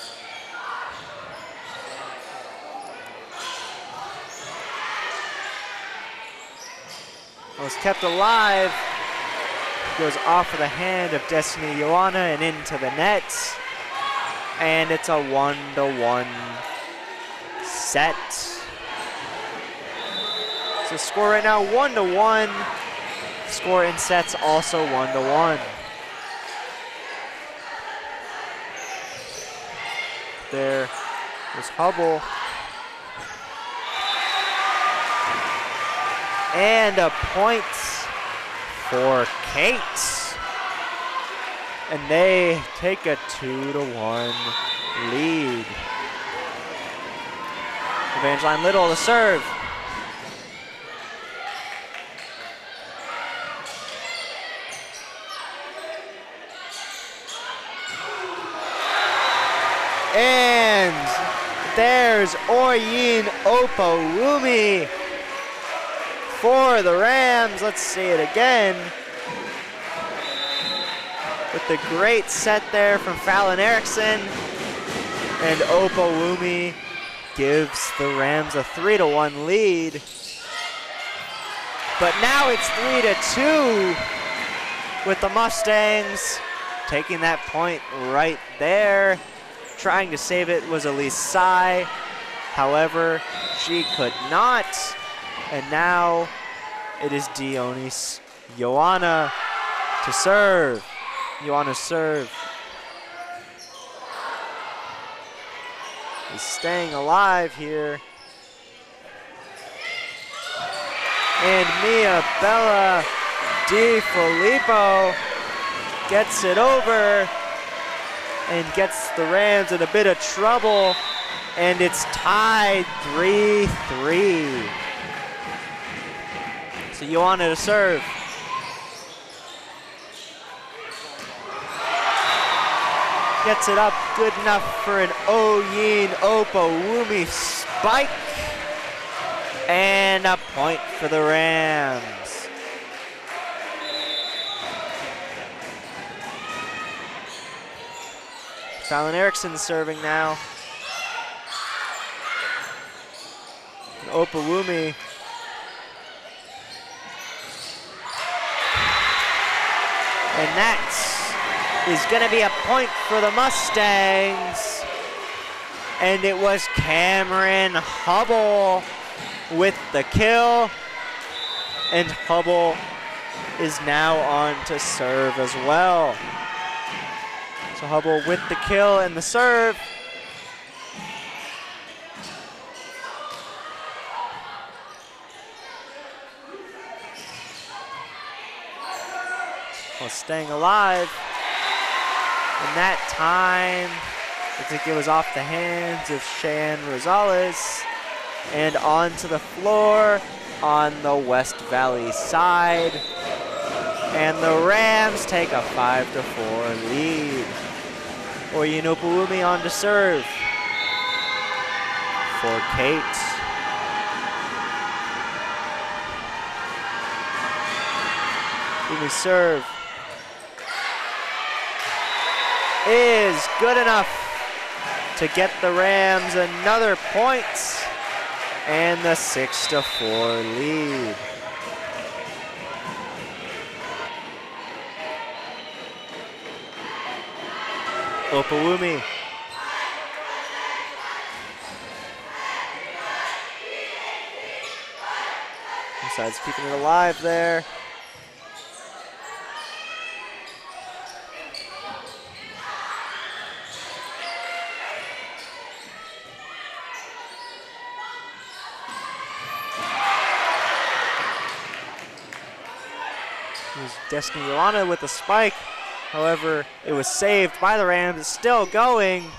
Was kept alive. Goes off of the hand of Destiny Joanna and into the net. And it's a 1-1 set. So score right now 1-1. Score in sets also 1-1. There was Hubble. And a point for Cate. And they take a 2-1 lead. Evangeline Little to serve. And there's Oyin Opawumi for the Rams. Let's see it again. With the great set there from Fallon Erickson. And Opawumi gives the Rams a 3-1 lead. But now it's 3-2 with the Mustangs taking that point right there. Trying to save it was Elise Tsai. However, she could not. And now it is Dionis Joanna to serve. Joanna serve. Is staying alive here. And Mia Bella Di Filippo gets it over and gets the Rams in a bit of trouble, and it's tied 3-3. So Joanna to serve. Gets it up good enough for an Oyin Opawumi spike, and a point for the Rams. Fallon Erickson serving now. And Opawumi. And that is going to be a point for the Mustangs. And it was Cameron Hubble with the kill. And Hubble is now on to serve as well. So Hubble with the kill and the serve. Well, staying alive. And that time, I think it was off the hands of Cheyenne Rosales and onto the floor on the West Valley side. And the Rams take a 5-4 lead. Oyin Opawumi on to serve for Cate. Umi serve is good enough to get the Rams another point and the 6-4 lead. Opawumi. Besides keeping it alive there. Here's Destiny Joanna with the spike. However, it was saved by the Rams. It's still going.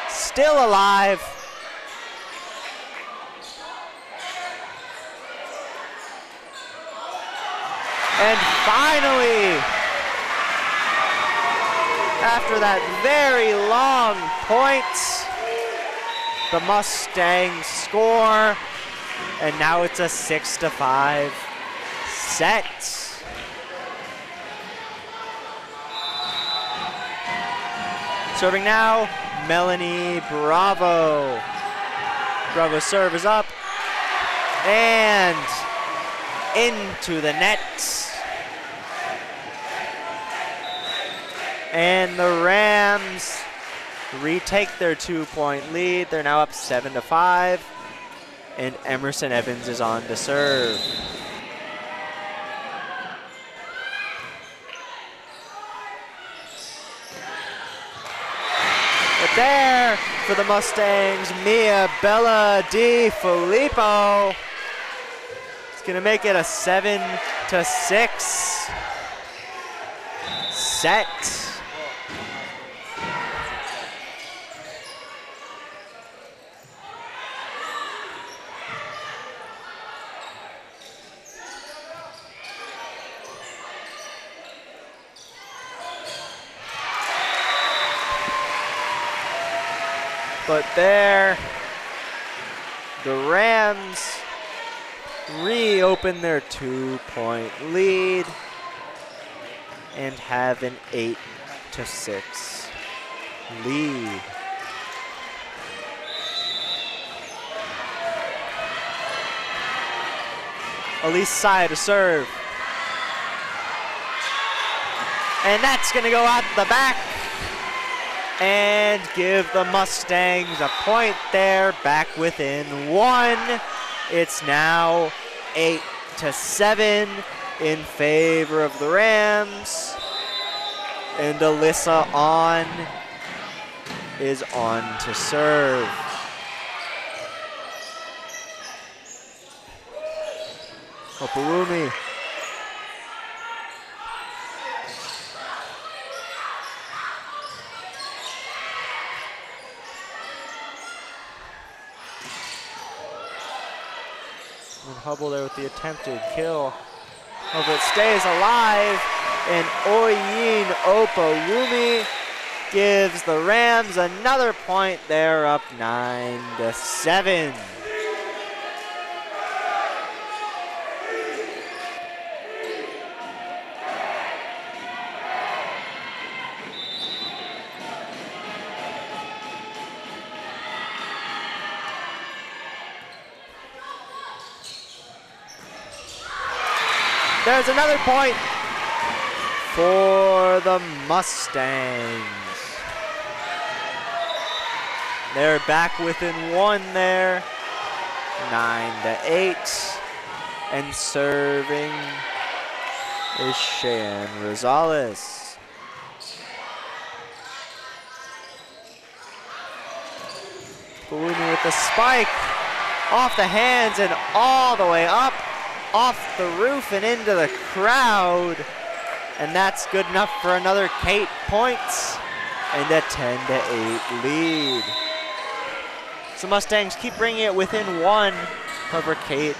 Still alive. And finally, after that very long point, the Mustangs score, and now it's a 6-5 set. Serving now, Melanie Bravo. Bravo's serve is up and into the net. And the Rams retake their 2-point lead. They're now up 7-5. And Emerson Evans is on to serve. But there for the Mustangs, Mia Bella Di Filippo. It's gonna make it a 7-6 set. But there, the Rams reopen their 2-point lead and have an 8-6 lead. Elise Saya to serve. And that's gonna go out the back and give the Mustangs a point there, back within 1. It's now 8-7 in favor of the Rams. And Alyssa is on to serve. Opalumi. And Hubble there with the attempted kill. Oh, but stays alive, and Oyin Opalumi gives the Rams another point. They're up 9-7. There's another point for the Mustangs. They're back within 1 there, 9-8, and serving is Cheyenne Rosales. Palumi with the spike, off the hands and all the way up, off the roof and into the crowd. And that's good enough for another Cate points and a 10-8 lead. So Mustangs keep bringing it within 1. However, Cate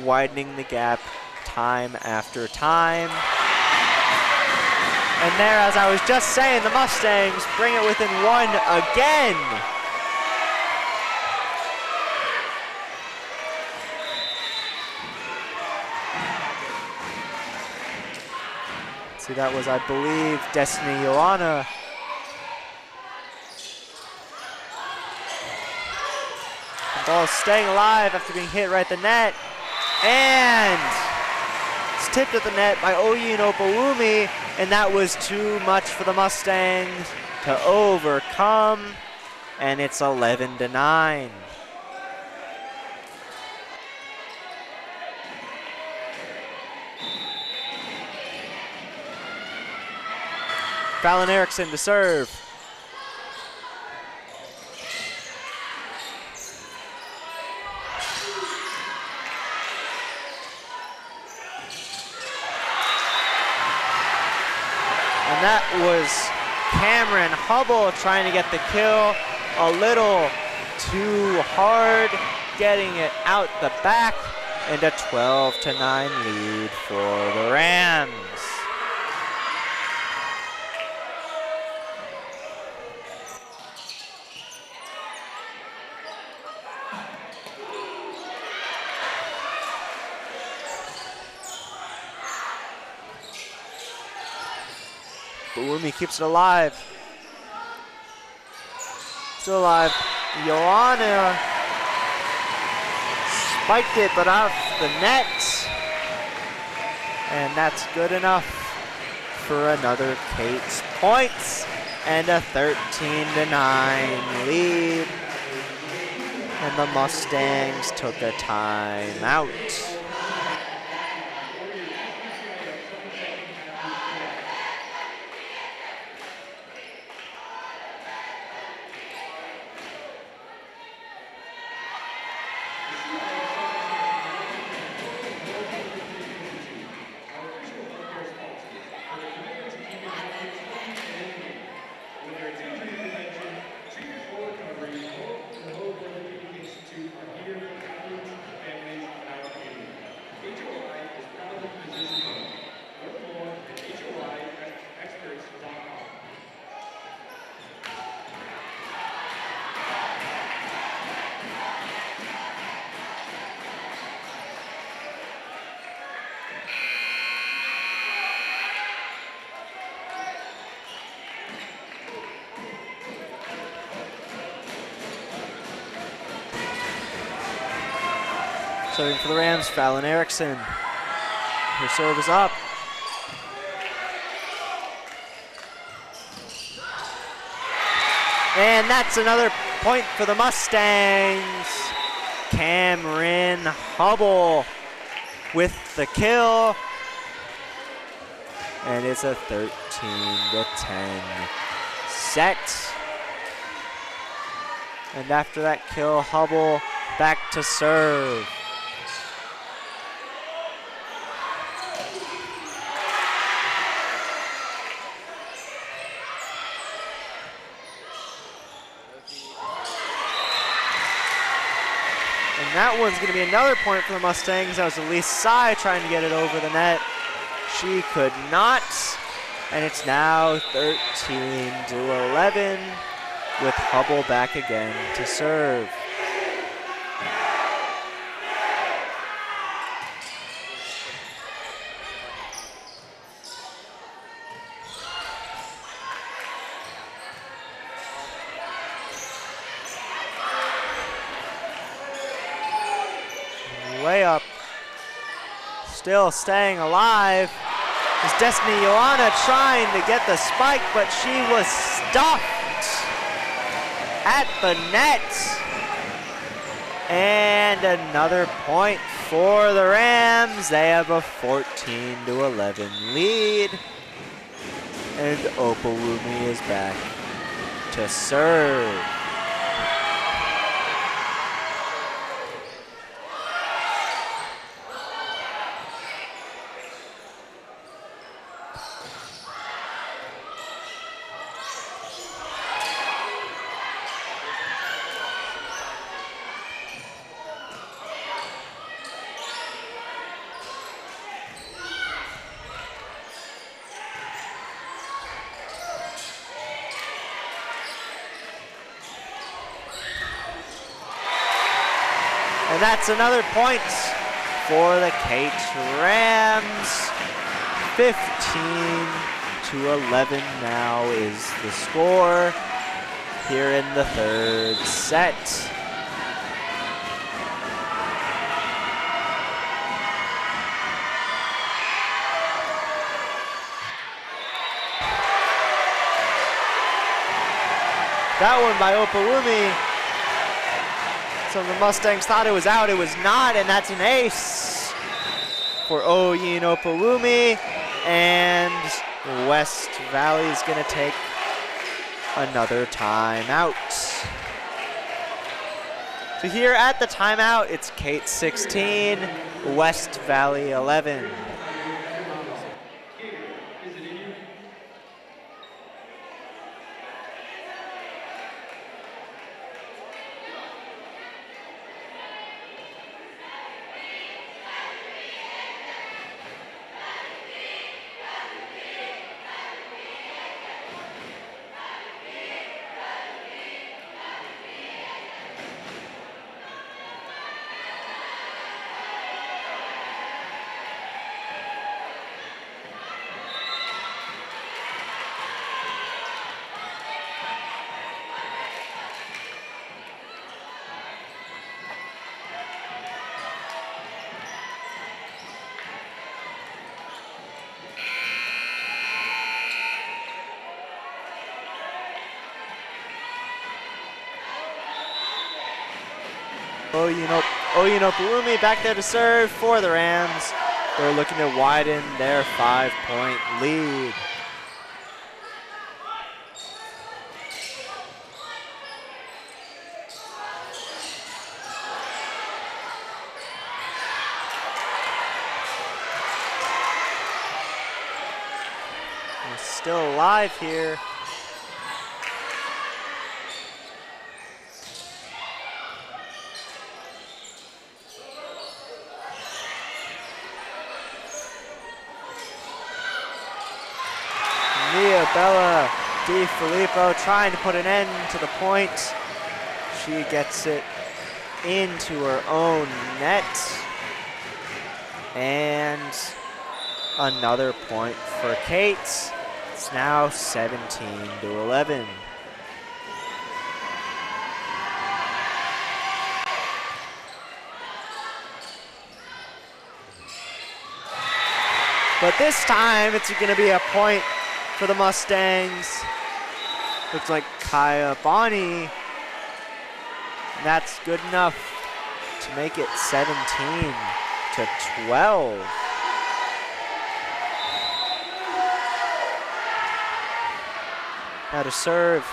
widening the gap time after time. And there, as I was just saying, the Mustangs bring it within 1 again. See, that was, I believe, Destiny Joanna. The ball staying alive after being hit right at the net. And it's tipped at the net by Oyin Opalumi, and that was too much for the Mustangs to overcome, and it's 11-9. Fallon Erickson to serve. And that was Cameron Hubble trying to get the kill. A little too hard, getting it out the back. and a 12-9 lead for the Rams. Buumi keeps it alive. Still alive. Joanna spiked it, but off the net. And that's good enough for another Cate's points and a 13-9 lead. And the Mustangs took a timeout. Serving for the Rams, Fallon Erickson. Her serve is up. And that's another point for the Mustangs. Cameron Hubble with the kill. And it's a 13-10 set. And after that kill, Hubble back to serve. And that one's going to be another point for the Mustangs. That was Elise Tsai trying to get it over the net. She could not. And it's now 13-11 with Hubble back again to serve. Way up, still staying alive is Destiny Joanna trying to get the spike, but she was stuffed at the net. And another point for the Rams. They have a 14-11 lead. And Opawumi is back to serve. And that's another point for the Cate Rams. 15-11 now is the score here in the third set. That one by Opawumi. Some of the Mustangs thought it was out. It was not, and that's an ace for Oyin Opawumi. And West Valley is going to take another timeout. So here at the timeout, it's Cate 16, West Valley 11. Oyinopalumi back there to serve for the Rams. They're looking to widen their 5-point lead. We're still alive here. Bella DiFilippo trying to put an end to the point. She gets it into her own net. And another point for Cate. It's now 17-11. But this time it's going to be a point for the Mustangs. Looks like Kaya Bonney. That's good enough to make it 17-12. Now to serve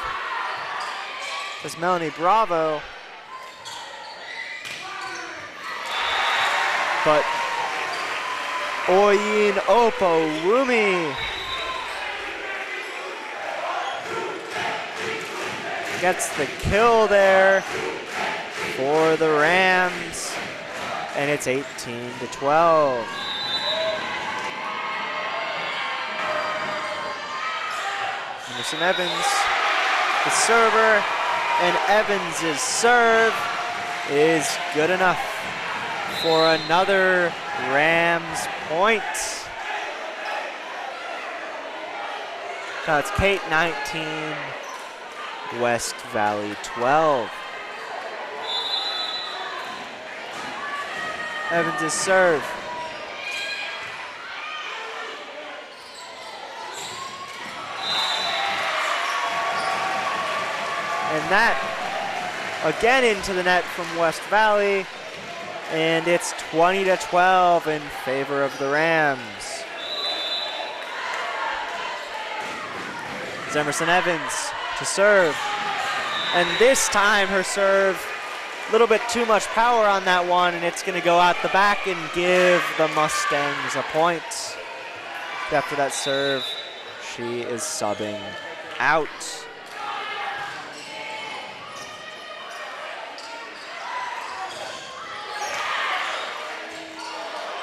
is Melanie Bravo. But Oyinopalumi gets the kill there for the Rams, and it's 18-12. Emerson Evans, the server, and Evans' serve is good enough for another Rams point. So it's Cate 19, West Valley 12. Evans' serve. And that again into the net from West Valley. And it's 20-12 in favor of the Rams. It's Emerson Evans to serve. And this time her serve, a little bit too much power on that one, and it's going to go out the back and give the Mustangs a point. After that serve, she is subbing out.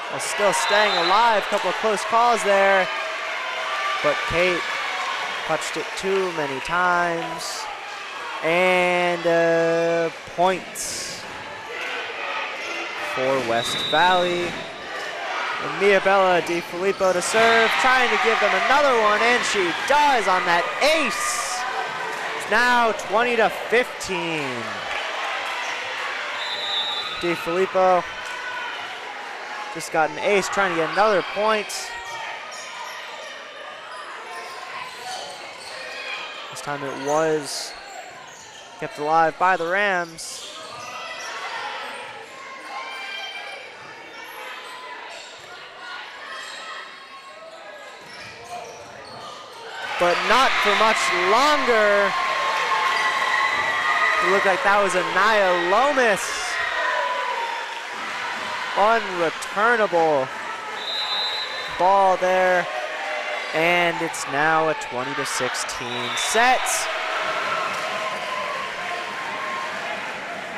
Well, still staying alive, a couple of close calls there, but Cate touched it too many times. And points for West Valley. And Bella DiFilippo to serve, trying to give them another one, and she does on that ace. It's now 20-15. DiFilippo just got an ace, trying to get another point. This time it was kept alive by the Rams. But not for much longer. It looked like that was a Nia Lomas. Unreturnable ball there. And it's now a 20-16 set.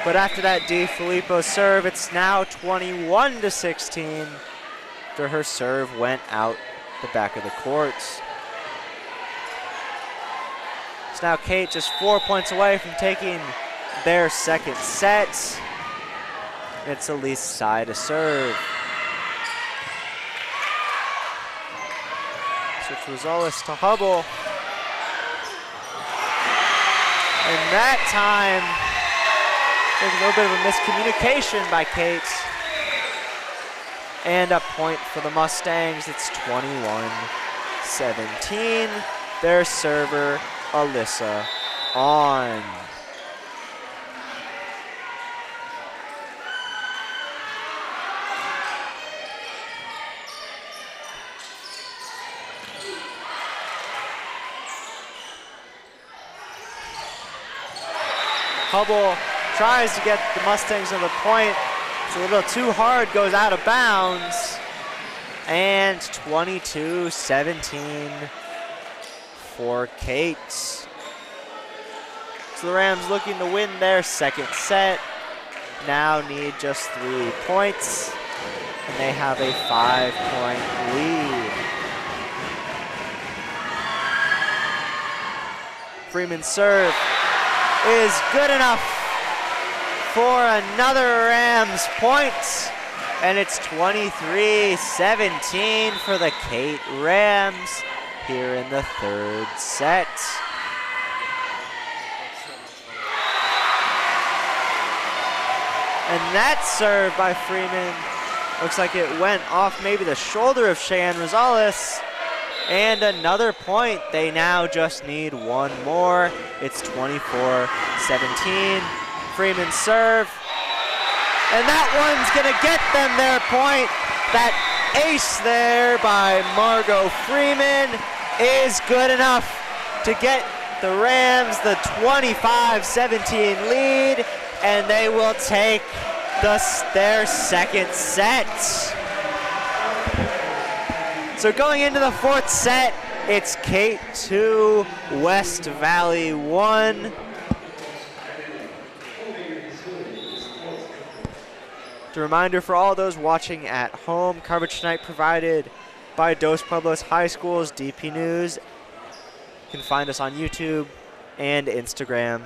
But after that DiFilippo serve, it's now 21-16 after her serve went out the back of the courts. So now Cate just 4 points away from taking their second set. It's Elise Tsai to serve. Switch Rosales to Hubble. And that time, there's a little bit of a miscommunication by Cate. And a point for the Mustangs. It's 21-17. Their server, Alyssa on. Hubble tries to get the Mustangs on the point. It's a little too hard, goes out of bounds. And 22-17 for Cate. So the Rams looking to win their second set. Now need just 3 points. And they have a 5-point lead. Freeman's serve is good enough for another Rams point. And it's 23-17 for the Cate Rams here in the third set. And that serve by Freeman looks like it went off maybe the shoulder of Cheyenne Rosales. And another point. They now just need one more. It's 24-17. Freeman's serve. And that one's gonna get them their point. That ace there by Margot Freeman is good enough to get the Rams the 25-17 lead, and they will take their second set. So going into the fourth set, it's Cate 2, West Valley 1. A reminder for all those watching at home, coverage tonight provided by Dos Pueblos High School's DP News. You can find us on YouTube and Instagram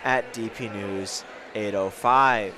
at DP News 805.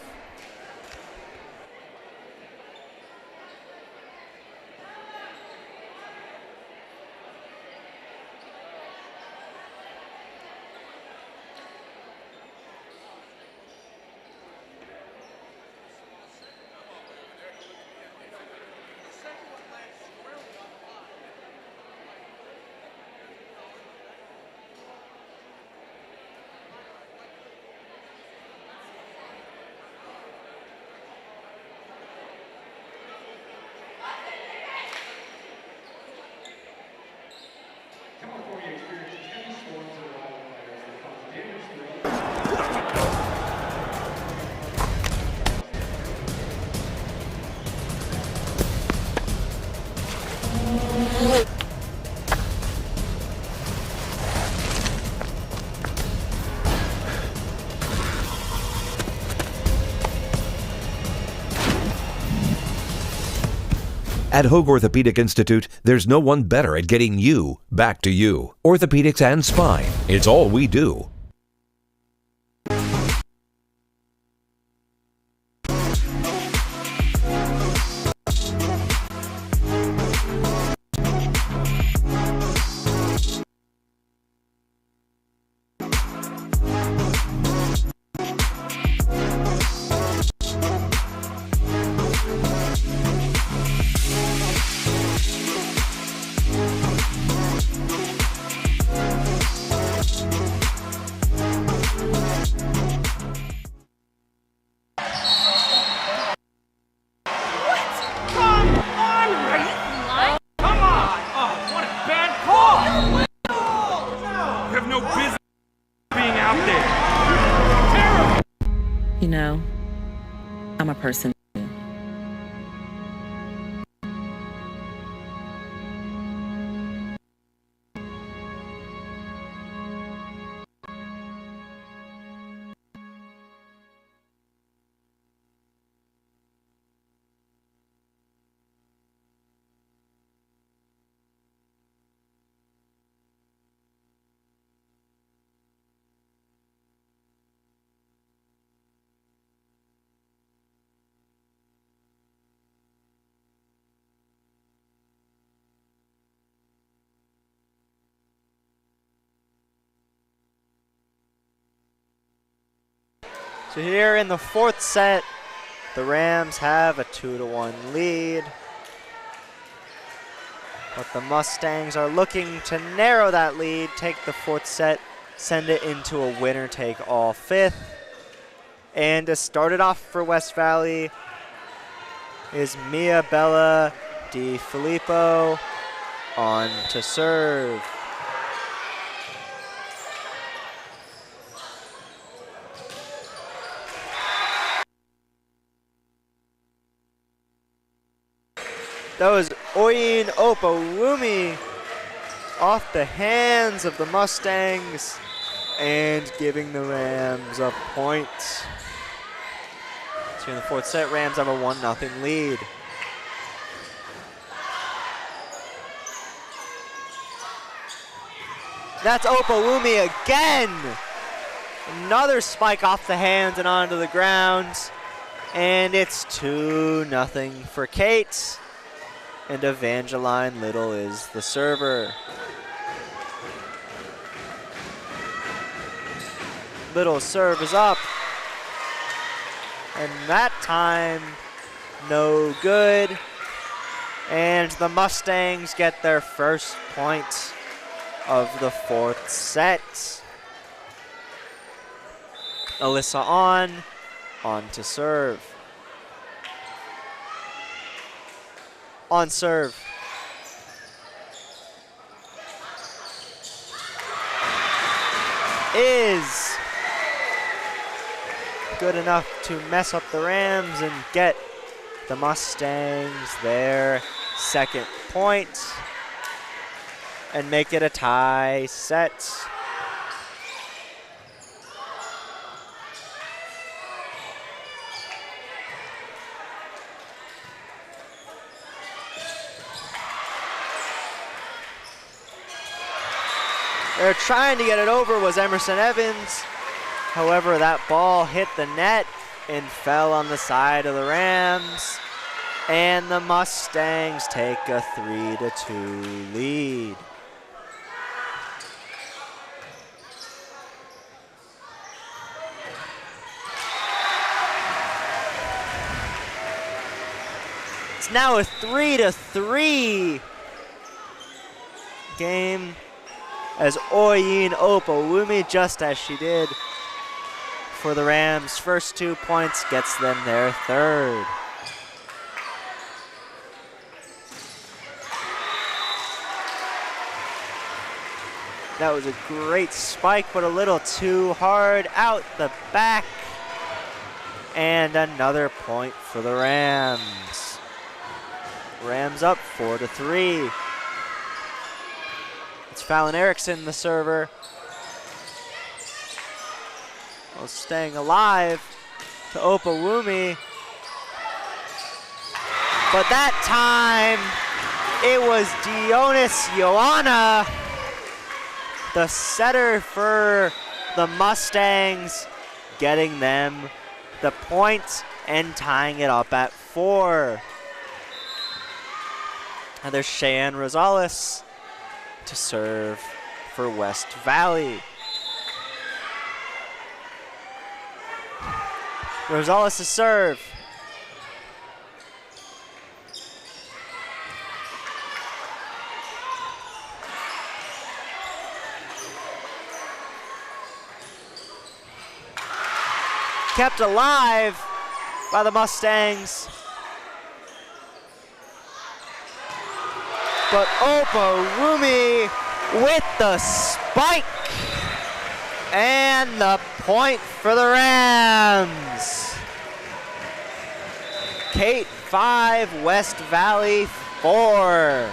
At Hoag Orthopedic Institute, there's no one better at getting you back to you. Orthopedics and spine, it's all we do. You know, I'm a person. So here in the fourth set, the Rams have a 2-1 lead. But the Mustangs are looking to narrow that lead, take the fourth set, send it into a winner-take-all fifth. And to start it off for West Valley is Mia Bella Di Filippo on to serve. That was Oyin Opawumi off the hands of the Mustangs and giving the Rams a point. So in the fourth set, Rams have a 1-0 lead. That's Opawumi again. Another spike off the hands and onto the ground. And it's 2-0 for Cate. And Evangeline Little is the server. Little serve is up. And that time, no good. And the Mustangs get their first point of the fourth set. Alyssa on to serve. On serve. Is good enough to mess up the Rams and get the Mustangs their second point and make it a tie set. They're trying to get it over was Emerson Evans. However, that ball hit the net and fell on the side of the Rams. And the Mustangs take a 3-2 lead. It's now a 3-3 game as Oyin Opawumi, just as she did for the Rams' first 2 points, gets them their third. That was a great spike, but a little too hard out the back. And another point for the Rams. Rams up 4-3. It's Fallon Erickson, the server. Well, staying alive to Opawumi. But that time, it was Dionis Ioana, the setter for the Mustangs, getting them the point and tying it up at 4. And there's Cheyenne Rosales to serve for West Valley. Rosales to serve. Kept alive by the Mustangs. But Opawumi with the spike. And the point for the Rams. Cate 5, West Valley 4.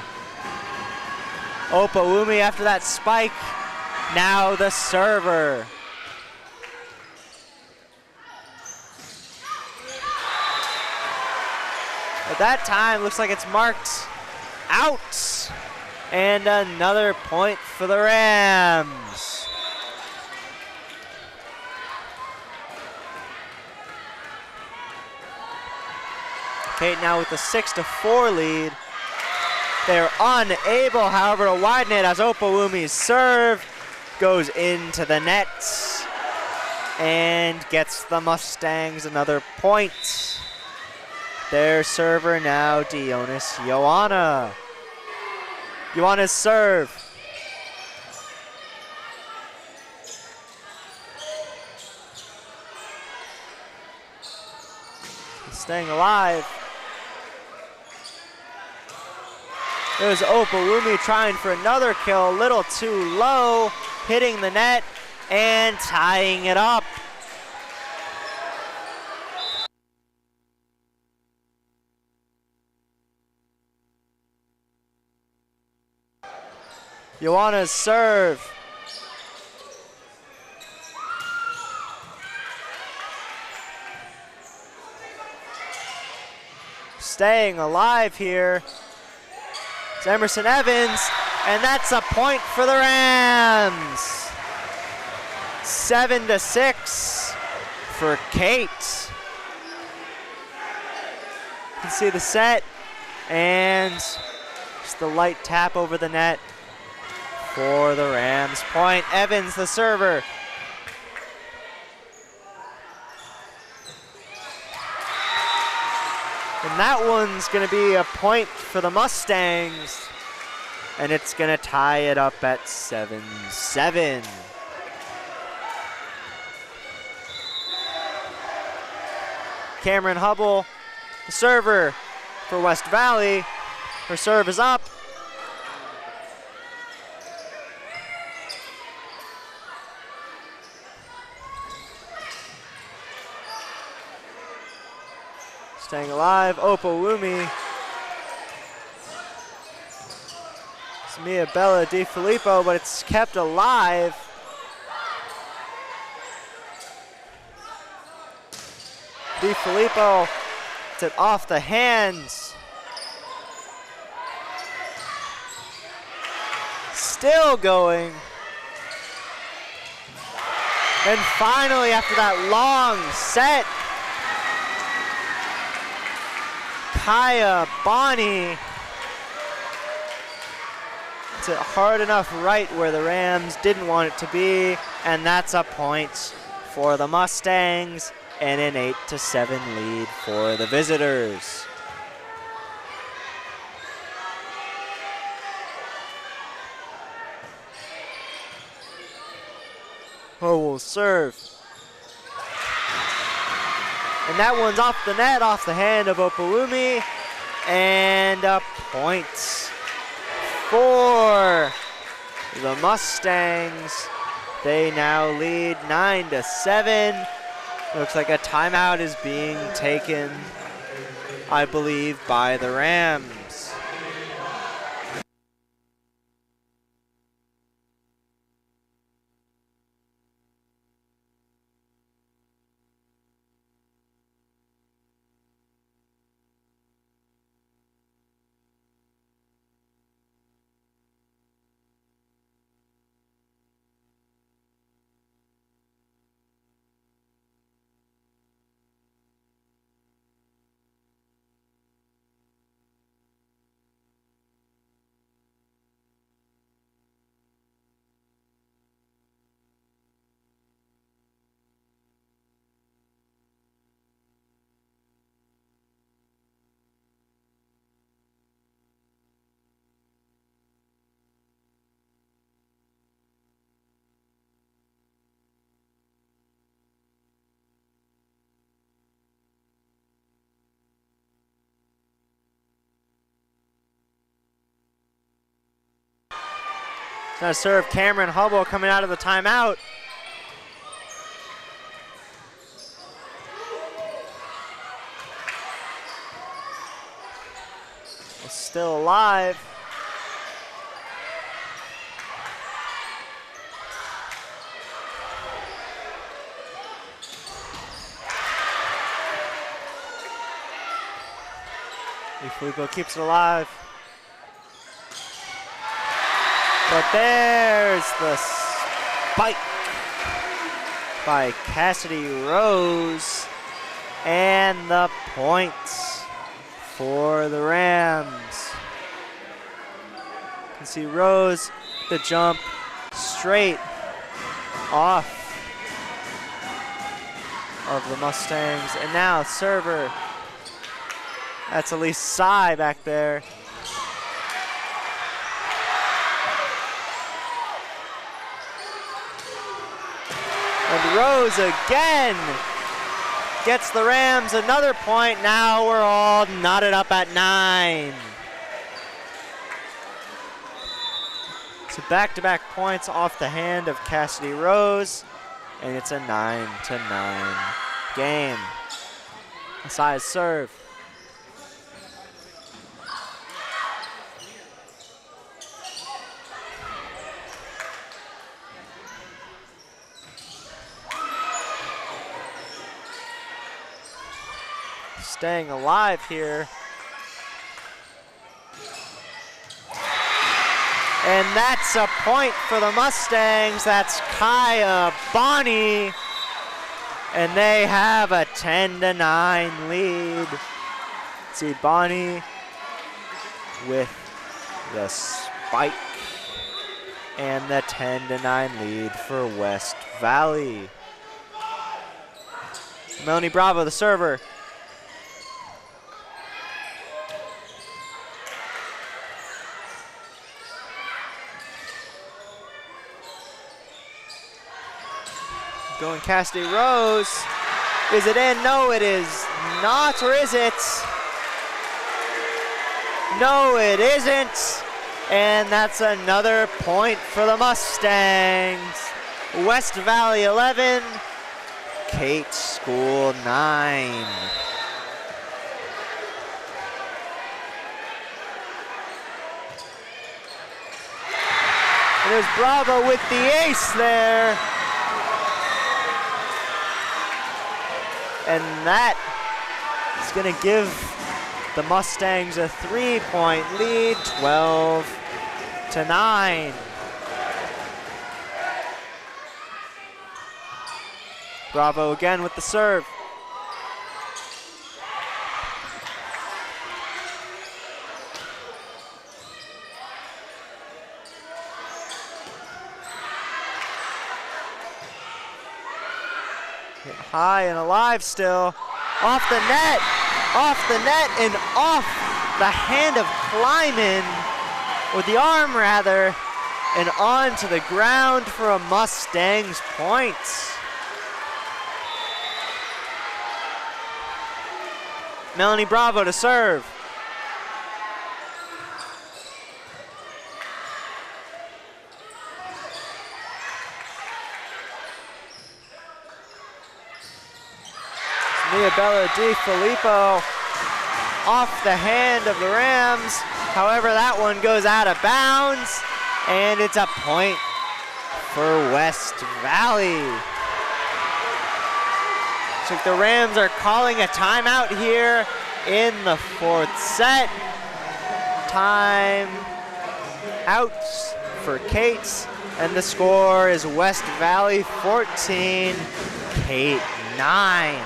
Opawumi after that spike, now the server. But that time looks like it's marked out. And another point for the Rams. Cate now with a 6-4 lead. They're unable, however, to widen it as Opawumi's serve goes into the net and gets the Mustangs another point. Their server now, Dionis Ioana. Ioana's serve. Staying alive. There's Opawumi trying for another kill, a little too low, hitting the net and tying it up. Ioana's serve. Staying alive here. It's Emerson Evans, and that's a point for the Rams. 7-6 for Cate. You can see the set, and just the light tap over the net for the Rams. Point. Evans, the server. And that one's going to be a point for the Mustangs. And it's going to tie it up at 7-7. Cameron Hubble, the server for West Valley. Her serve is up. Staying alive, Opalumi. It's Mia Bella Di Filippo, but it's kept alive. Di Filippo, it's it off the hands. Still going. And finally, after that long set, Kaya Bonnie. It's it hard enough right where the Rams didn't want it to be, and that's a point for the Mustangs and an 8-7 lead for the visitors. Oh, will serve. And that one's off the net, off the hand of Opalumi. And a point for the Mustangs. They now lead 9-7. Looks like a timeout is being taken, I believe, by the Rams. Gonna serve Cameron Hubble coming out of the timeout. Still alive. Filippo keeps it alive. But there's the spike by Cassidy Rose, and the points for the Rams. You can see Rose, the jump straight off of the Mustangs. And now server, that's Elise Tsai back there. And Rose again gets the Rams another point. Now we're all knotted up at 9. So back-to-back points off the hand of Cassidy Rose, and it's a 9-9 game. Tsai's serve. staying alive here. And that's a point for the Mustangs. That's Kaya Bonnie. And they have a 10-9 lead. Let's see, Bonnie with the spike and the 10-9 lead for West Valley. Melanie Bravo, the server. Going Cassidy Rose. Is it in? No, it is not, or is it? No, it isn't. And that's another point for the Mustangs. West Valley 11, Cate School 9. And there's Bravo with the ace there. And that is going to give the Mustangs a 3-point lead, 12-9. Bravo again with the serve. Hit high and alive still. Off the net, and off the hand of Kleiman, or the arm rather, and onto the ground for a Mustangs point. Melanie Bravo to serve. Bella Di Filippo off the hand of the Rams. However, that one goes out of bounds, and it's a point for West Valley. So the Rams are calling a timeout here in the fourth set. Time out for Cate, and the score is West Valley 14, Cate 9.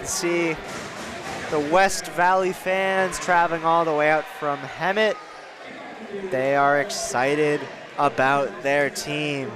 See the West Valley fans traveling all the way out from Hemet. They are excited about their team.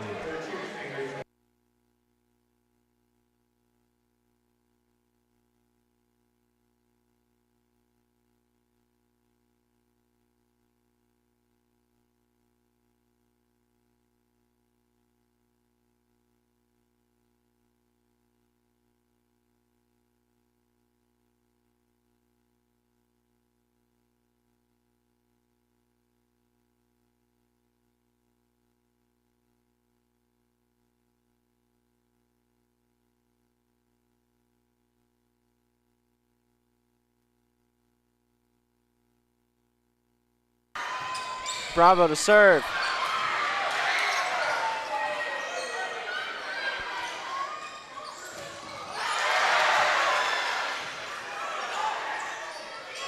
Bravo to serve.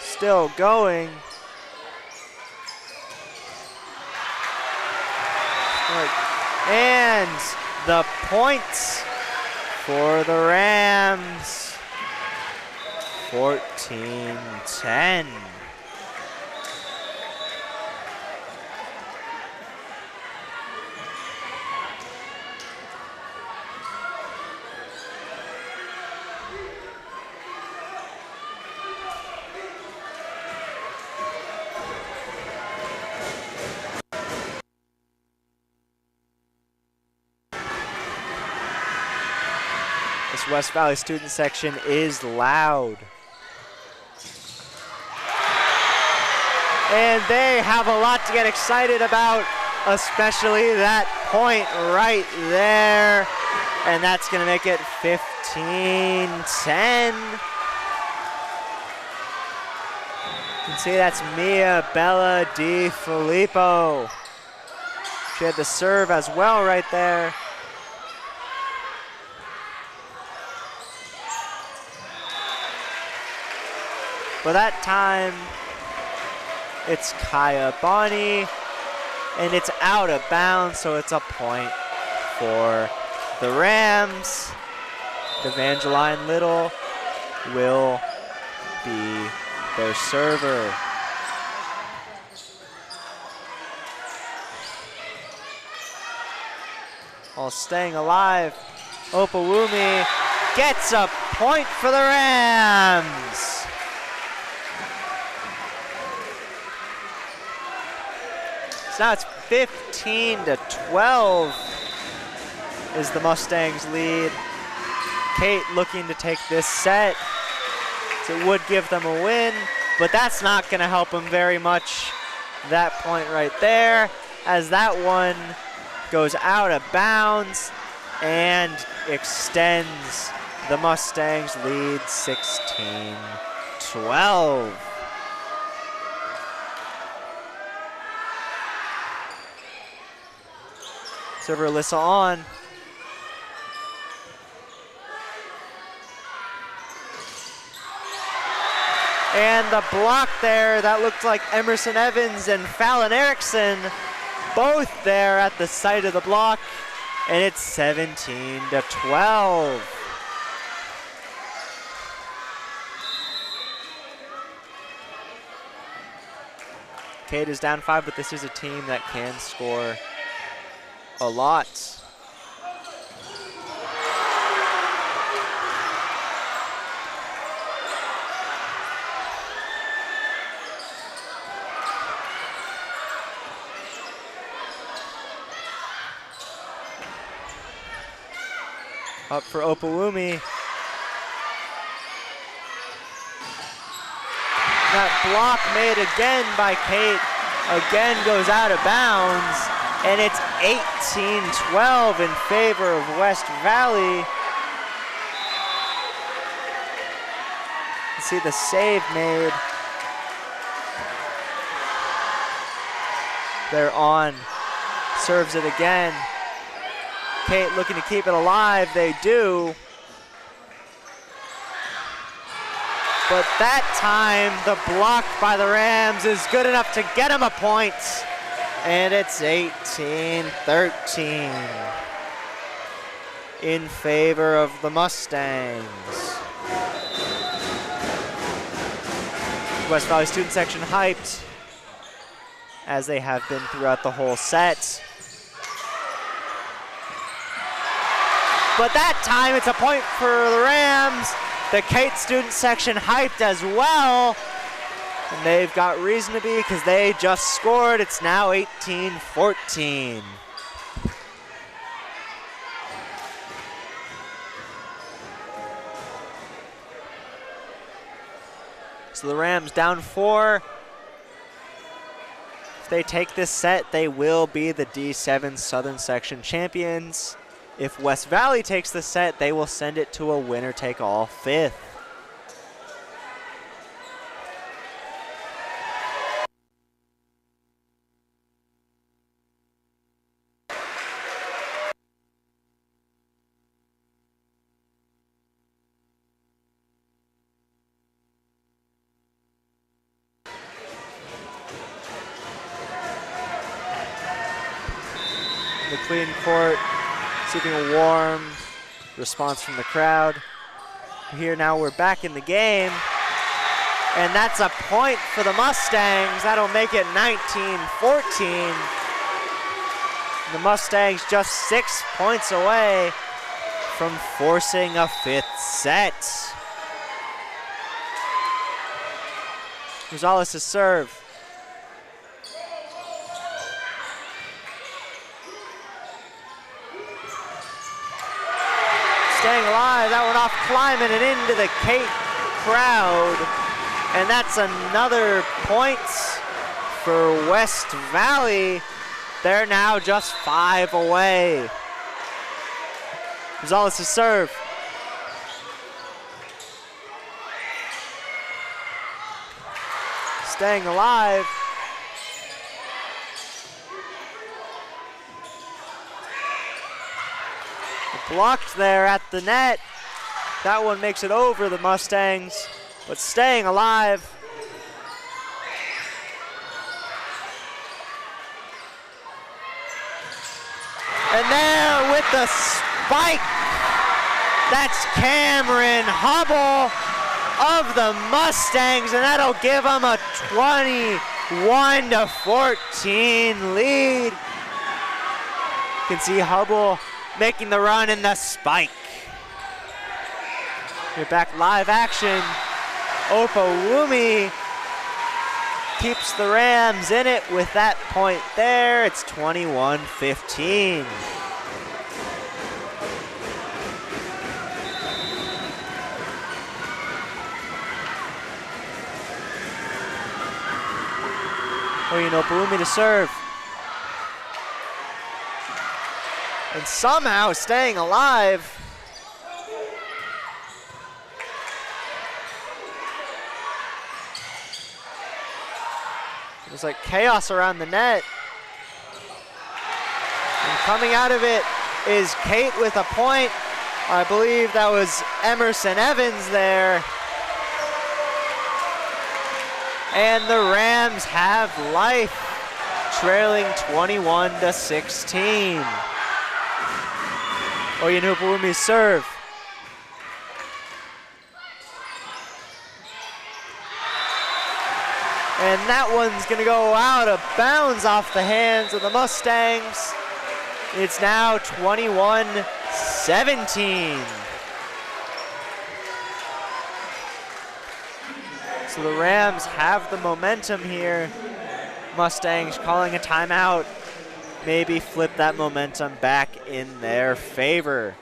Still going. And the points for the Rams. 14-10. West Valley student section is loud. And they have a lot to get excited about, especially that point right there. And that's going to make it 15-10. You can see that's Mia Bella Di Filippo. She had the serve as well right there. But that time, it's Kaya Bonnie, and it's out of bounds, so it's a point for the Rams. Evangeline Little will be their server. While staying alive, Opawumi gets a point for the Rams. So now it's 15-12 is the Mustangs lead. Cate looking to take this set. So it would give them a win, but that's not going to help them very much. That point right there, as that one goes out of bounds and extends the Mustangs' lead 16-12. Server Alyssa on. And the block there, that looked like Emerson Evans and Fallon Erickson, both there at the site of the block, and it's 17-12. Cate is down 5, but this is a team that can score a lot. Up for Opawumi. That block made again by Cate, again goes out of bounds, and it's 18-12 in favor of West Valley. You see the save made. They're on, serves it again. Cate looking to keep it alive, they do. But that time, the block by the Rams is good enough to get them a point. And it's 18-13 in favor of the Mustangs. West Valley student section hyped, as they have been throughout the whole set. But that time, it's a point for the Rams. The Cate student section hyped as well. And they've got reason to be because they just scored. It's now 18-14. So the Rams down 4. If they take this set, they will be the D7 Southern Section champions. If West Valley takes the set, they will send it to a winner-take-all 5th. The clean court, seeking a warm response from the crowd. Here now we're back in the game, and that's a point for the Mustangs. That'll make it 19-14. The Mustangs just 6 points away from forcing a 5th set. Rosales' serve. Staying alive, that one off climbing and into the Cate crowd. And that's another point for West Valley. They're now just 5 away. Rosales' serve. Staying alive. Blocked there at the net. That one makes it over the Mustangs. but staying alive. And there with the spike, that's Cameron Hubble of the Mustangs, and that'll give them a 21-14 lead. You can see Hubble making the run in the spike. You're back live action. Opawumi keeps the Rams in it with that point there. It's 21-15. Opawumi to serve. And somehow staying alive. It was like chaos around the net. And coming out of it is Cate with a point. I believe that was Emerson Evans there. And the Rams have life, trailing 21-16. Opawumi serve. And that one's gonna go out of bounds off the hands of the Mustangs. It's now 21-17. So the Rams have the momentum here. Mustangs calling a timeout. Maybe flip that momentum back in their favor.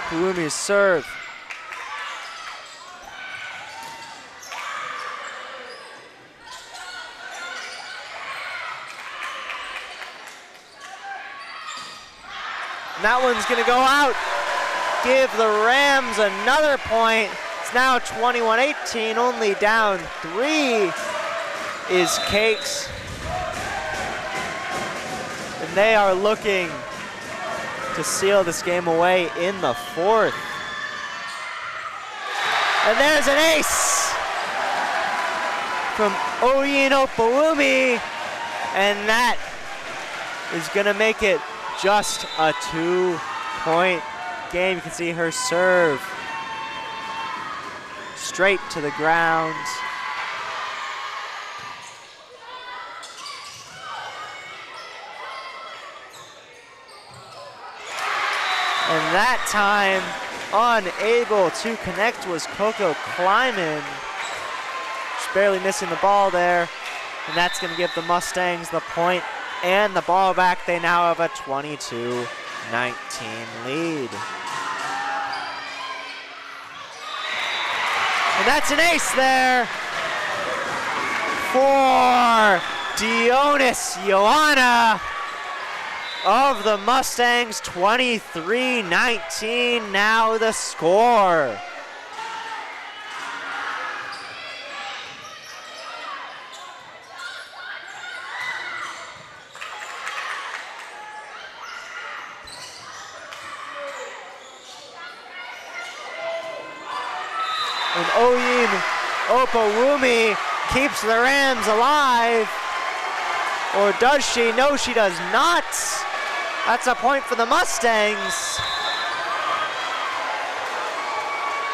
Opawumi's serve. And that one's gonna go out. Give the Rams another point. It's now 21-18, only down 3 is Cate. And they are looking to seal this game away in the 4th. And there's an ace from Opawumi, and that is gonna make it just a 2-point game. You can see her serve straight to the ground. And that time, unable to connect was Coco Kleiman. Just barely missing the ball there. And that's gonna give the Mustangs the point and the ball back. They now have a 22-19 lead. And that's an ace there for Dionis Ioana of the Mustangs. 23-19 now the score. And Opawumi keeps the Rams alive. Or does she? No, she does not. That's a point for the Mustangs.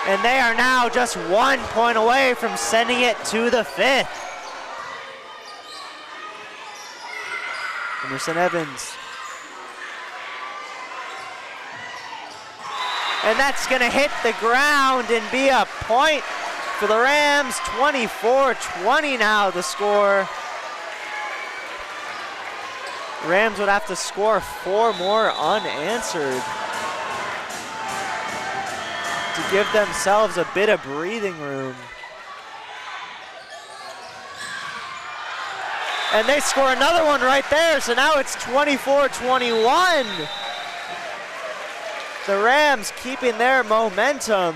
And they are now just 1 point away from sending it to the 5th. Emerson Evans. And that's going to hit the ground and be a point for the Rams. 24-20 now the score. Rams would have to score 4 more unanswered to give themselves a bit of breathing room. And they score another one right there, so now it's 24-21. The Rams keeping their momentum.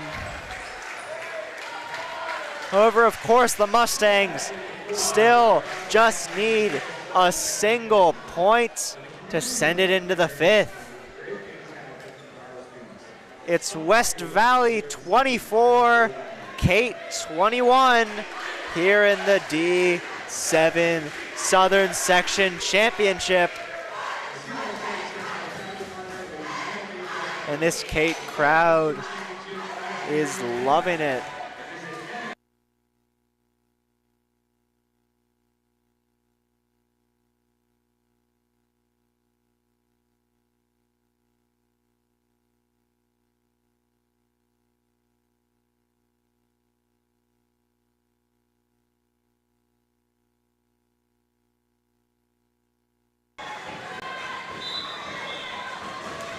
However, of course, the Mustangs still just need a single point to send it into the 5th. It's West Valley 24, Cate 21 here in the D7 Southern Section Championship. And this Cate crowd is loving it.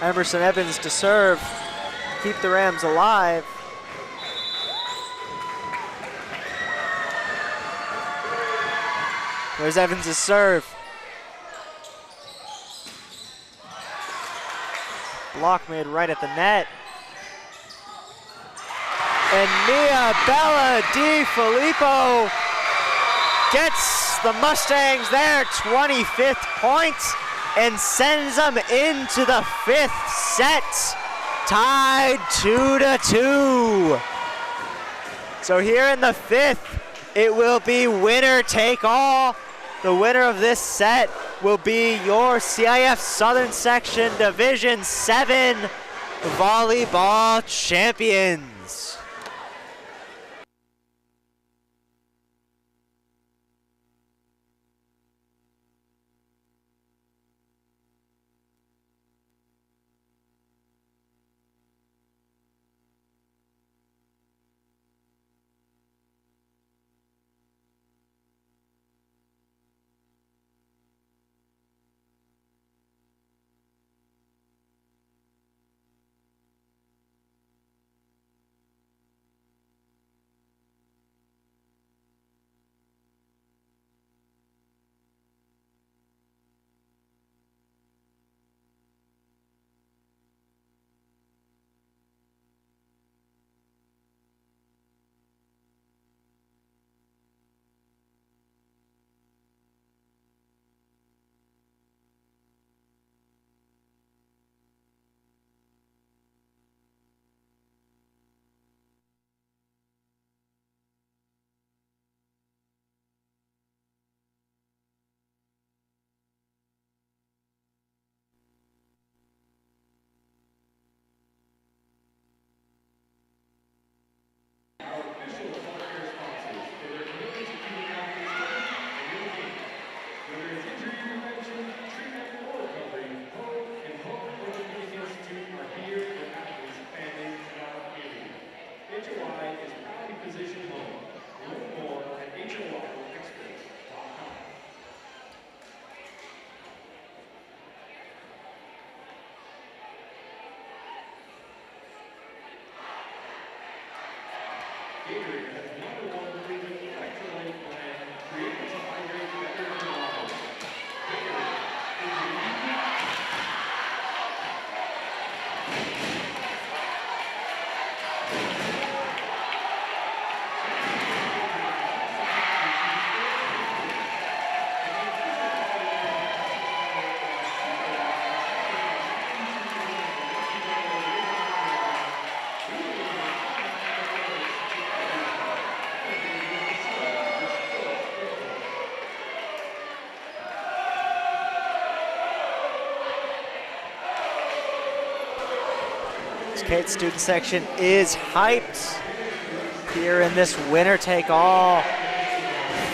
Emerson Evans to serve, keep the Rams alive. There's Evans' serve. Block made right at the net. And Mia Bella DiFilippo gets the Mustangs their 25th point and sends them into the 5th set, tied 2-2. So here in the 5th, it will be winner take all. The winner of this set will be your CIF Southern Section Division 7 volleyball champions. Cate student section is hyped here in this winner-take-all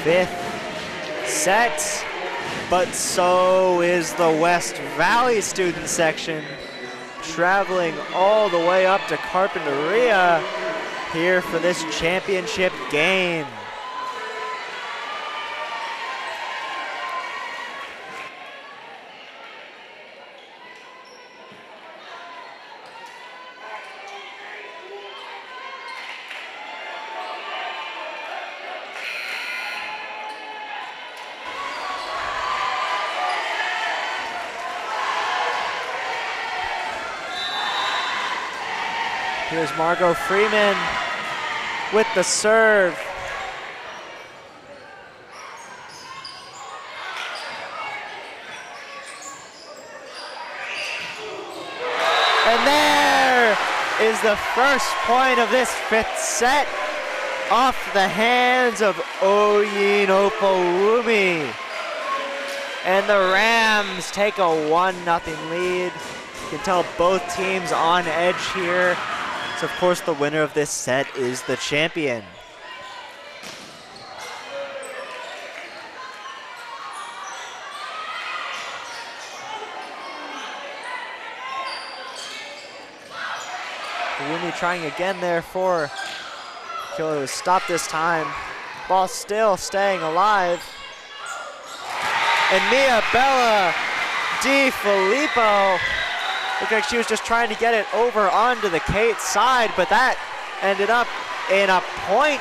5th set. but so is the West Valley student section, traveling all the way up to Carpinteria here for this championship game. Here's Margot Freeman with the serve. And there is the first point of this fifth set off the hands of Oyin Opowumi. And the Rams take a 1-0 lead. You can tell both teams on edge here. So of course the winner of this set is the champion. Rooney trying again there for Killer was stopped this time. Ball still staying alive. And Mia Bella DiFilippo looked like she was just trying to get it over onto the Cate side, but that ended up in a point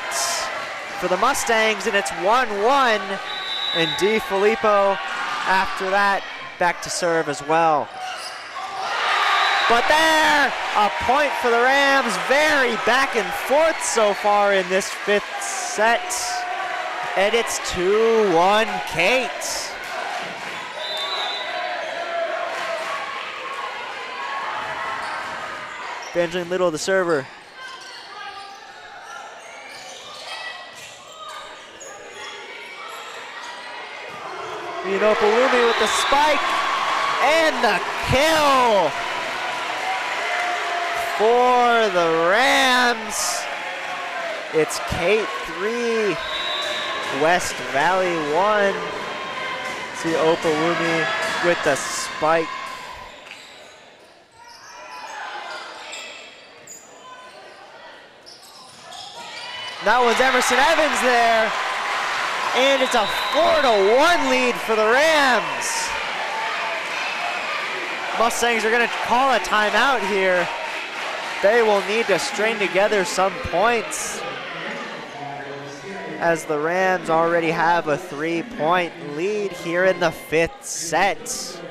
for the Mustangs, and it's 1-1. And DiFilippo, after that, back to serve as well. But there, a point for the Rams. Very back and forth so far in this fifth set. And it's 2-1 Cate. Evangeline Little, the server. Opowumi with the spike and the kill for the Rams. It's Cate 3, West Valley 1. See Opowumi with the spike. That was Emerson Evans there. And it's a 4-1 lead for the Rams. Mustangs are gonna call a timeout here. They will need to string together some points, as the Rams already have a 3-point lead here in the fifth set.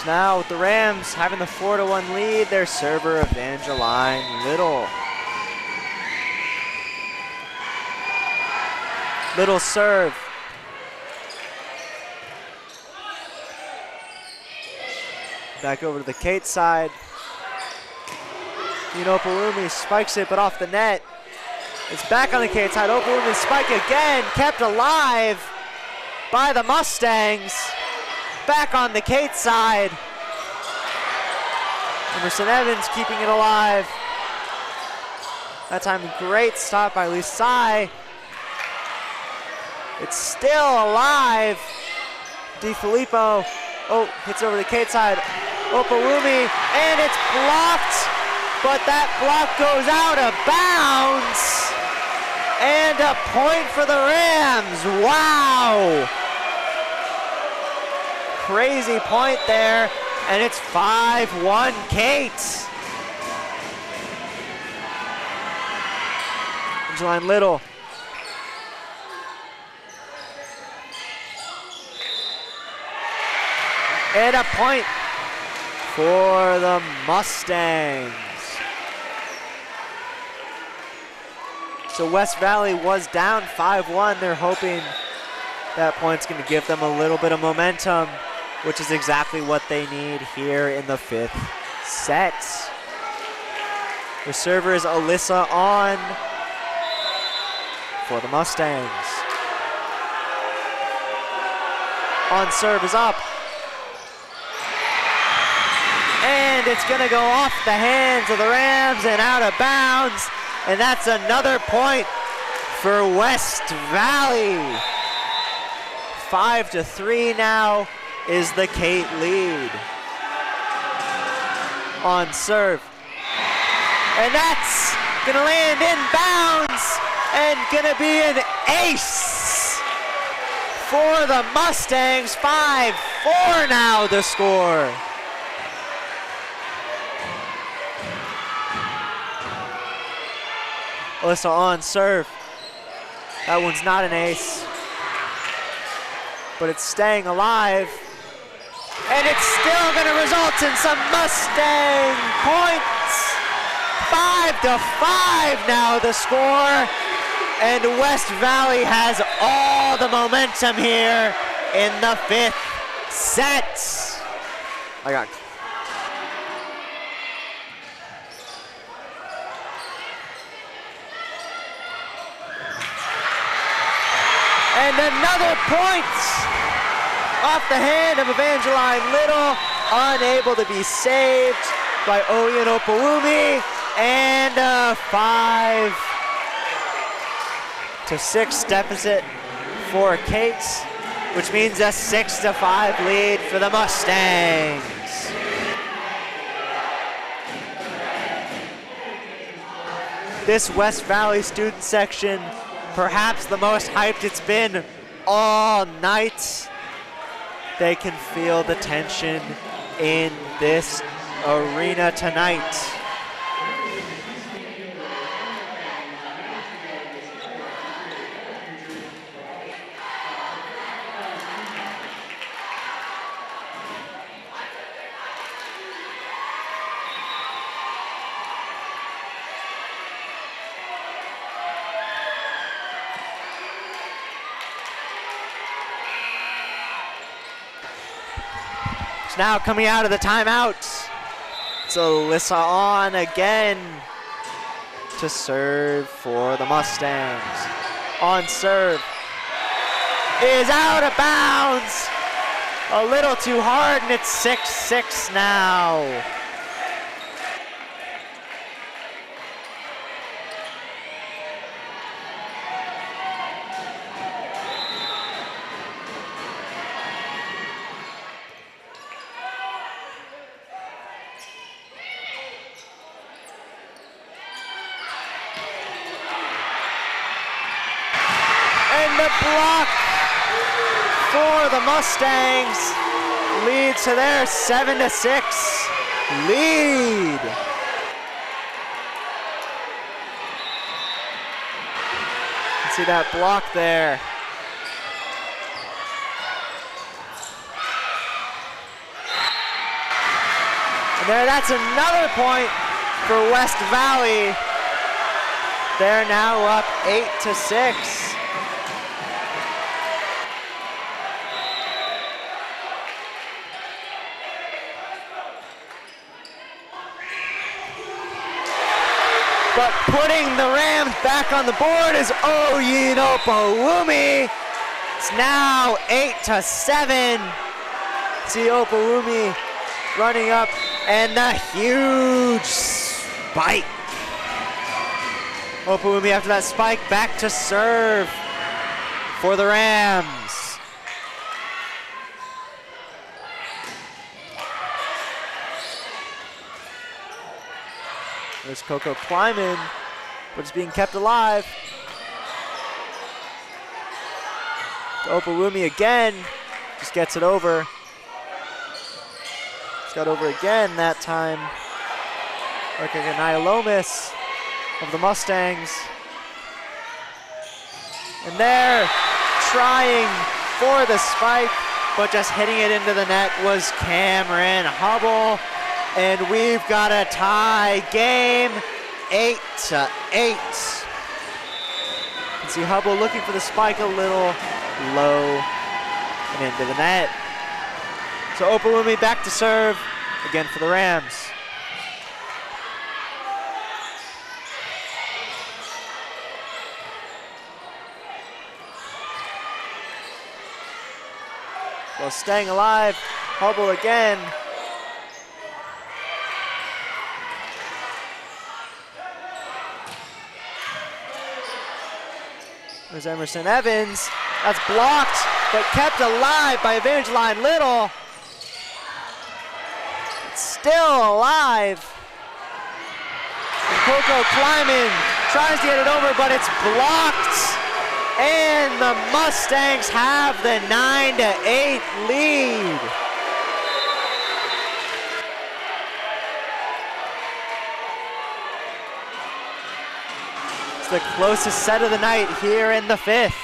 Now with the Rams having the 4-1 lead, their server Evangeline Little. Little serve. Back over to the Cate side. Opowumi spikes it, but off the net. It's back on the Cate side. Opowumi spike again, kept alive by the Mustangs. Back on the Cate side. Emerson Evans keeping it alive. That time, great stop by Lisai. It's still alive. DiFilippo, hits over the Cate side. Opowumi, and it's blocked, but that block goes out of bounds. And a point for the Rams, wow. Crazy point there, and it's 5-1 Cate. Evangeline Little. And a point for the Mustangs. So West Valley was down 5-1. They're hoping that point's going to give them a little bit of momentum, which is exactly what they need here in the 5th set. The server is Alyssa on for the Mustangs. On serve is up. And it's going to go off the hands of the Rams and out of bounds. And that's another point for West Valley. 5-3 now is the Cate lead. On serve. And that's gonna land in bounds and gonna be an ace for the Mustangs. 5-4 now the score. Alyssa on serve. That one's not an ace, but it's staying alive. And it's still gonna result in some Mustang points. 5-5 now the score. And West Valley has all the momentum here in the 5th set. And another point off the hand of Evangeline Little, unable to be saved by Oyen Opawumi, and a 5-6 deficit for Cate, which means a 6-5 lead for the Mustangs. This West Valley student section, perhaps the most hyped it's been all night. They can feel the tension in this arena tonight. Now coming out of the timeout. So Alyssa on again to serve for the Mustangs. On serve is out of bounds. A little too hard, and it's 6-6 now. The block for the Mustangs leads to their 7-6 lead. You can see that block there. And that's another point for West Valley. They're now up 8-6. But putting the Rams back on the board is Oyen Opawumi. It's now 8-7. See Opawumi running up, and the huge spike. Opawumi after that spike back to serve for the Rams. There's Coco climbing, but it's being kept alive. To Opawumi again, just gets it over. It's got over again that time. Looking at Nia Lomas of the Mustangs. And they're trying for the spike, but just hitting it into the net was Cameron Hubble. And we've got a tie game, 8-8. You see Hubble looking for the spike a little low and into the net. So Opalumi back to serve again for the Rams. Well, staying alive, Hubble again. There's Emerson Evans. That's blocked, but kept alive by Evangeline Little. It's still alive. And Coco Kleiman tries to get it over, but it's blocked. And the Mustangs have the 9-8 lead. It's the closest set of the night here in the fifth.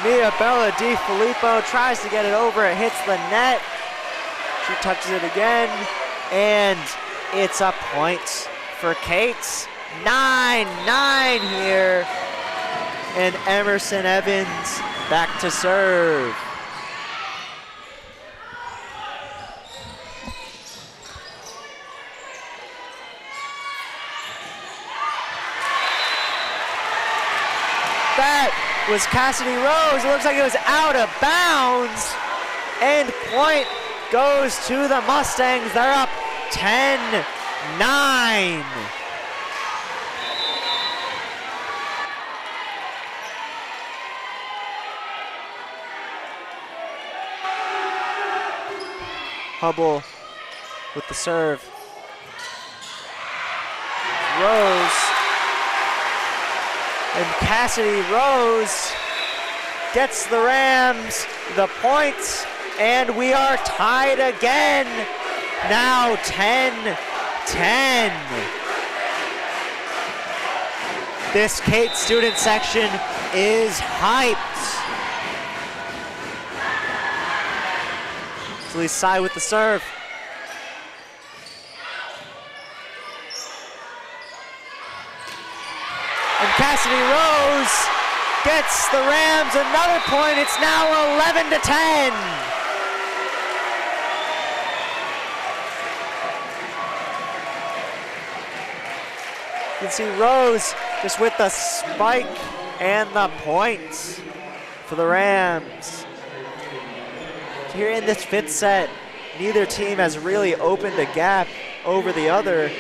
Mia Bella Di Filippo tries to get it over, it hits the net. She touches it again, and it's a point for Cate. 9-9 here, and Emerson Evans back to serve. That was Cassidy Rose. It looks like it was out of bounds, and point goes to the Mustangs. They're up 10-9. Hubble with the serve. Rose. And Cassidy Rose gets the Rams the points. And we are tied again. Now 10-10. This Cate student section is hyped. So Lisai with the serve. And Cassidy Rose gets the Rams another point. It's now 11-10. You can see Rose just with the spike and the points for the Rams. Here in this fifth set, neither team has really opened a gap over the other.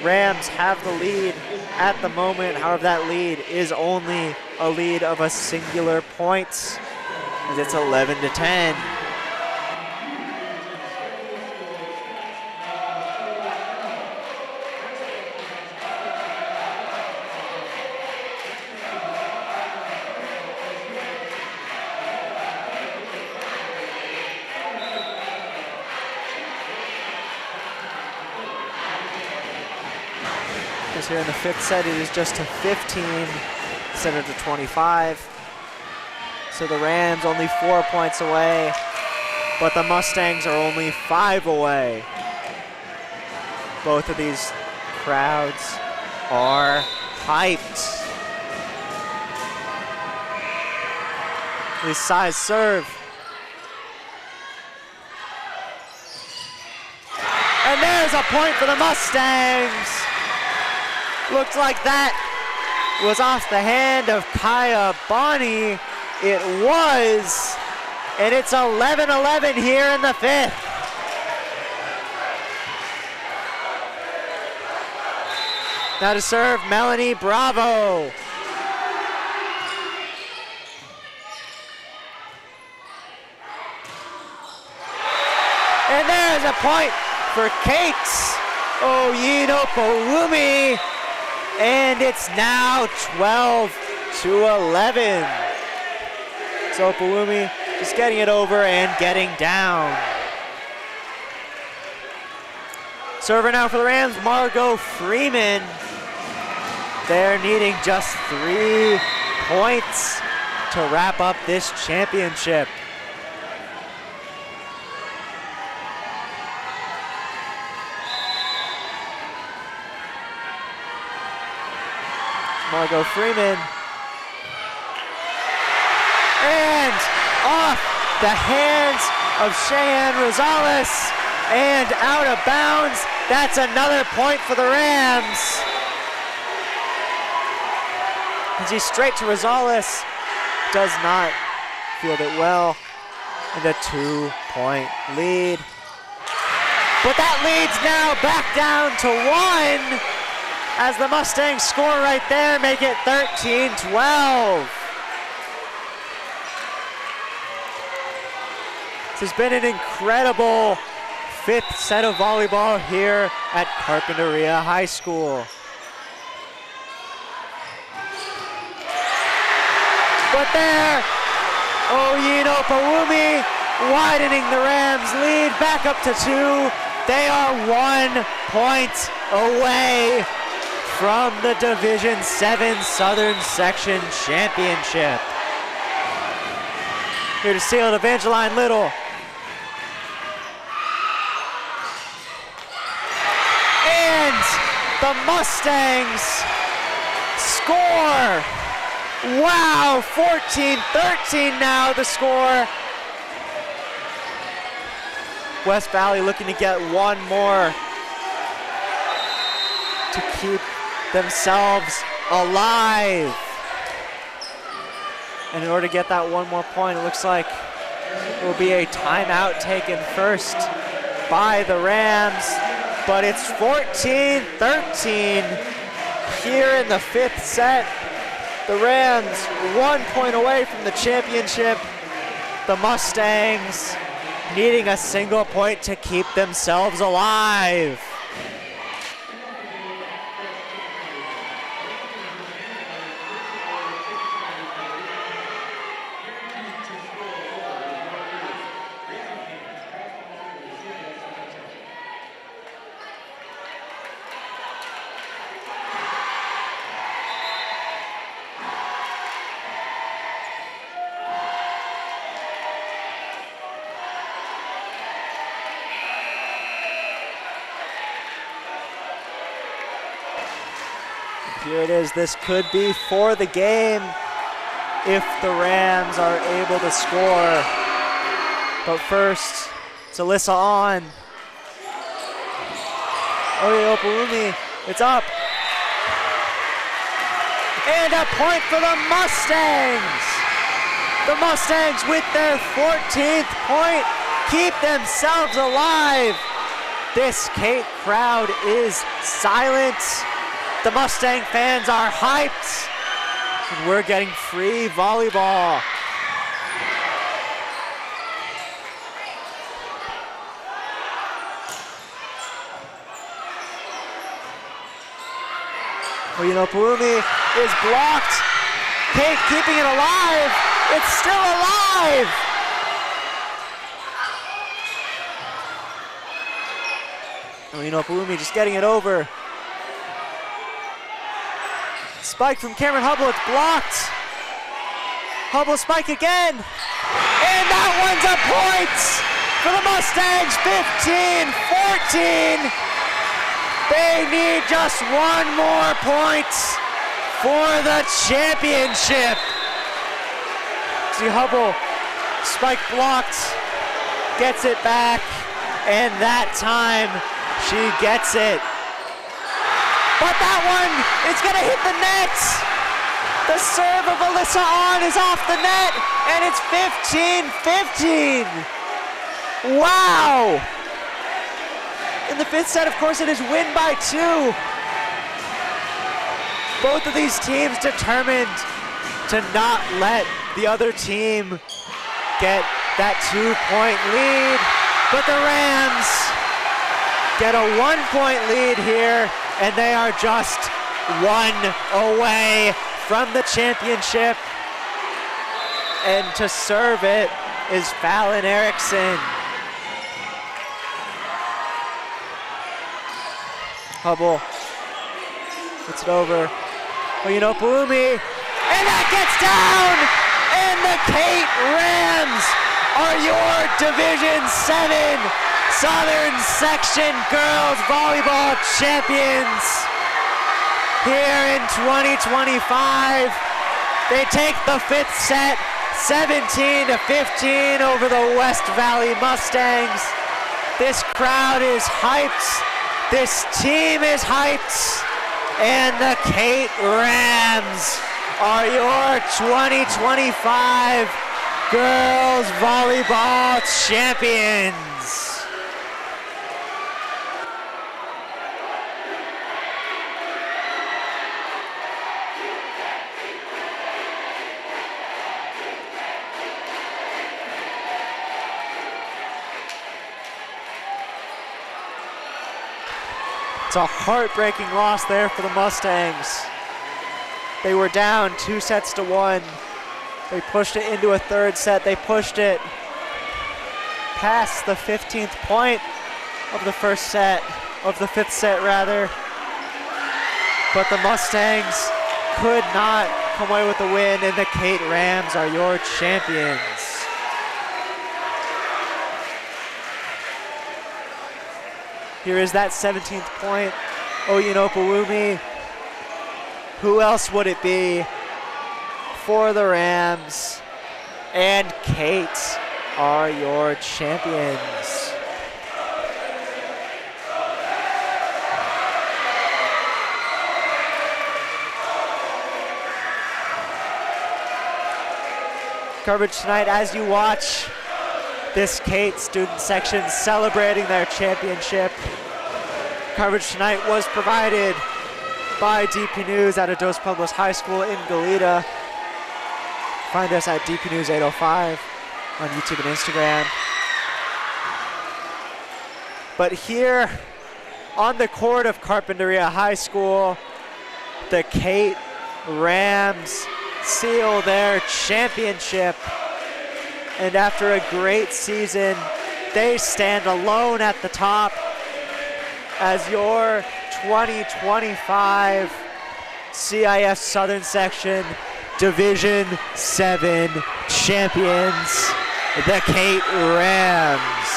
Rams have the lead at the moment. However, that lead is only a lead of a singular point, as it's 11-10. Here in the fifth set, it is just to 15 instead of to 25. So the Rams only 4 points away, but the Mustangs are only 5 away. Both of these crowds are hyped. This size serve. And there's a point for the Mustangs. Looks like that was off the hand of Kaya Bonney. It was, and it's 11-11 here in the fifth. Now to serve Melanie Bravo. And there's a point for Cate Oyinopowumi. And it's now 12-11. So Opalumi just getting it over and getting down. Server now for the Rams, Margot Freeman. They're needing just 3 points to wrap up this championship. Margot Freeman. And off the hands of Cheyenne Rosales and out of bounds. That's another point for the Rams. And she's straight to Rosales. Does not field it well. And a 2-point lead. But that leads now back down to 1 as the Mustangs score right there, make it 13-12. This has been an incredible 5th set of volleyball here at Carpinteria High School. But there, Oyino Pawumi widening the Rams' lead back up to 2. They are 1 point away from the Division 7 Southern Section Championship. Here to seal it, Evangeline Little. And the Mustangs score. Wow, 14-13 now the score. West Valley looking to get 1 more to keep themselves alive. And in order to get that 1 more point, it looks like it will be a timeout taken first by the Rams. But it's 14-13 here in the 5th set. The Rams 1 point away from the championship. The Mustangs needing a single point to keep themselves alive. Here it is. This could be for the game if the Rams are able to score. But first, it's Alyssa on. Oyeopalumi, it's up. And a point for the Mustangs. The Mustangs with their 14th point keep themselves alive. This Cate crowd is silent. The Mustang fans are hyped, and we're getting free volleyball. Oyinopumi is blocked. Cate keeping it alive. It's still alive. Oyinopumi just getting it over. Spike from Cameron Hubble, it's blocked. Hubble spike again. And that one's a point for the Mustangs, 15-14. They need just 1 more point for the championship. See Hubble, spike blocked, gets it back, and that time she gets it. But that one is gonna hit the net. The serve of Alyssa On is off the net, and it's 15-15. Wow. In the 5th set, of course, it is win by 2. Both of these teams determined to not let the other team get that 2-point lead. But the Rams get a 1-point lead here, and they are just 1 away from the championship. And to serve it is Fallon Erickson. Hubble puts it over. Oyinopumi, and that gets down! And the Cate Rams are your Division 7 Southern Section Girls Volleyball Champions. here in 2025. They take the fifth set, 17-15 over the West Valley Mustangs. This crowd is hyped. This team is hyped. And the Cate Rams are your 2025 girls volleyball champions. It's a heartbreaking loss there for the Mustangs. They were down 2-1. They pushed it into a third set. They pushed it past the 15th point of the first set, of the fifth set rather. But the Mustangs could not come away with the win, and the Cate Rams are your champions. Here is that 17th point, Oyinopawumi. Who else would it be for the Rams? And Cate are your champions. Coverage tonight as you watch this Cate student section celebrating their championship. Coverage tonight was provided by DP News out of Dos Pueblos High School in Goleta. Find us at DP News 805 on YouTube and Instagram. But here on the court of Carpinteria High School, the Cate Rams seal their championship. And after a great season, they stand alone at the top as your 2025 CIF Southern Section Division 7 champions, the Cate Rams.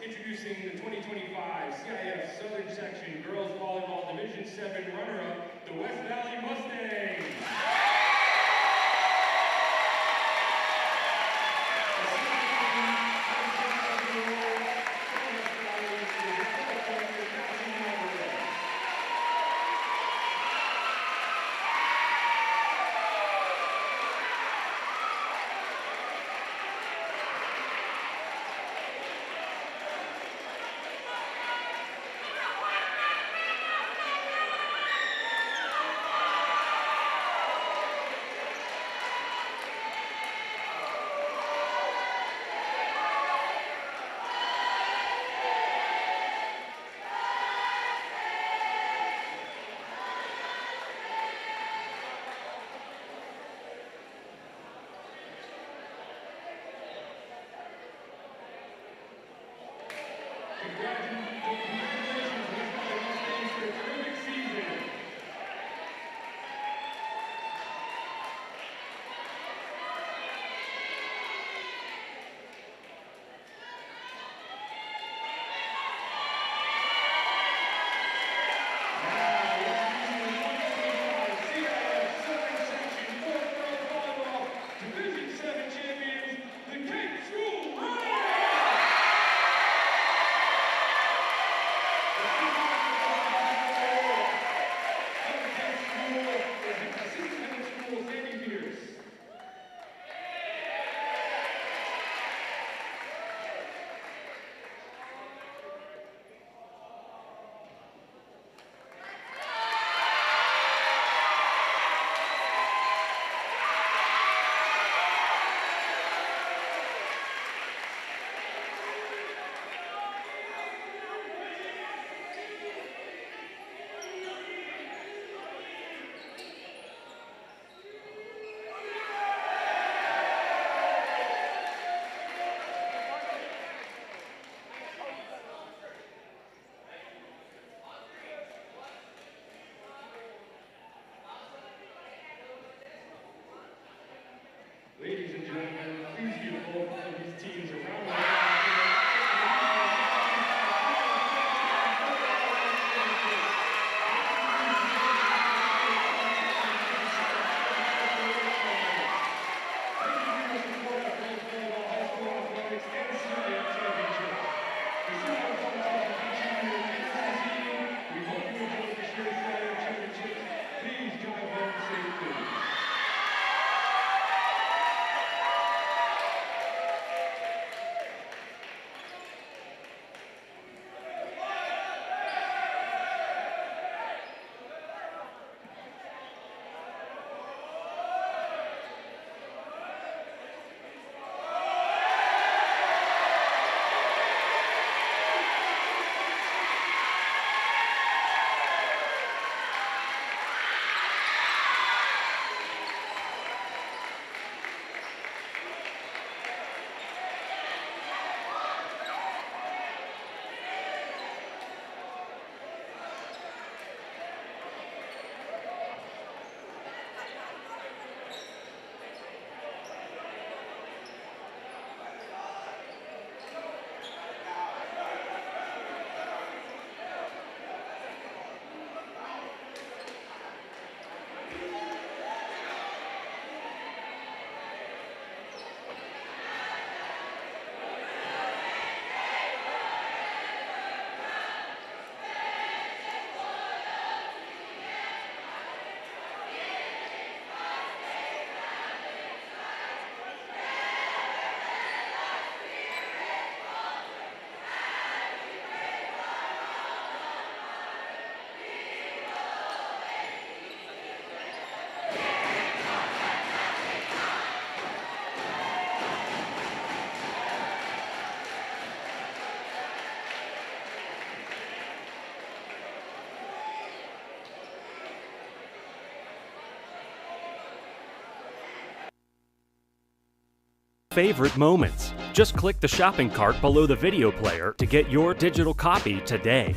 Introducing the 2025 CIF Southern Section Girls Volleyball Division 7 runner-up, the West Valley Mustangs. gentlemen, please give both of these teams a round of favorite moments. Just click the shopping cart below the video player to get your digital copy today.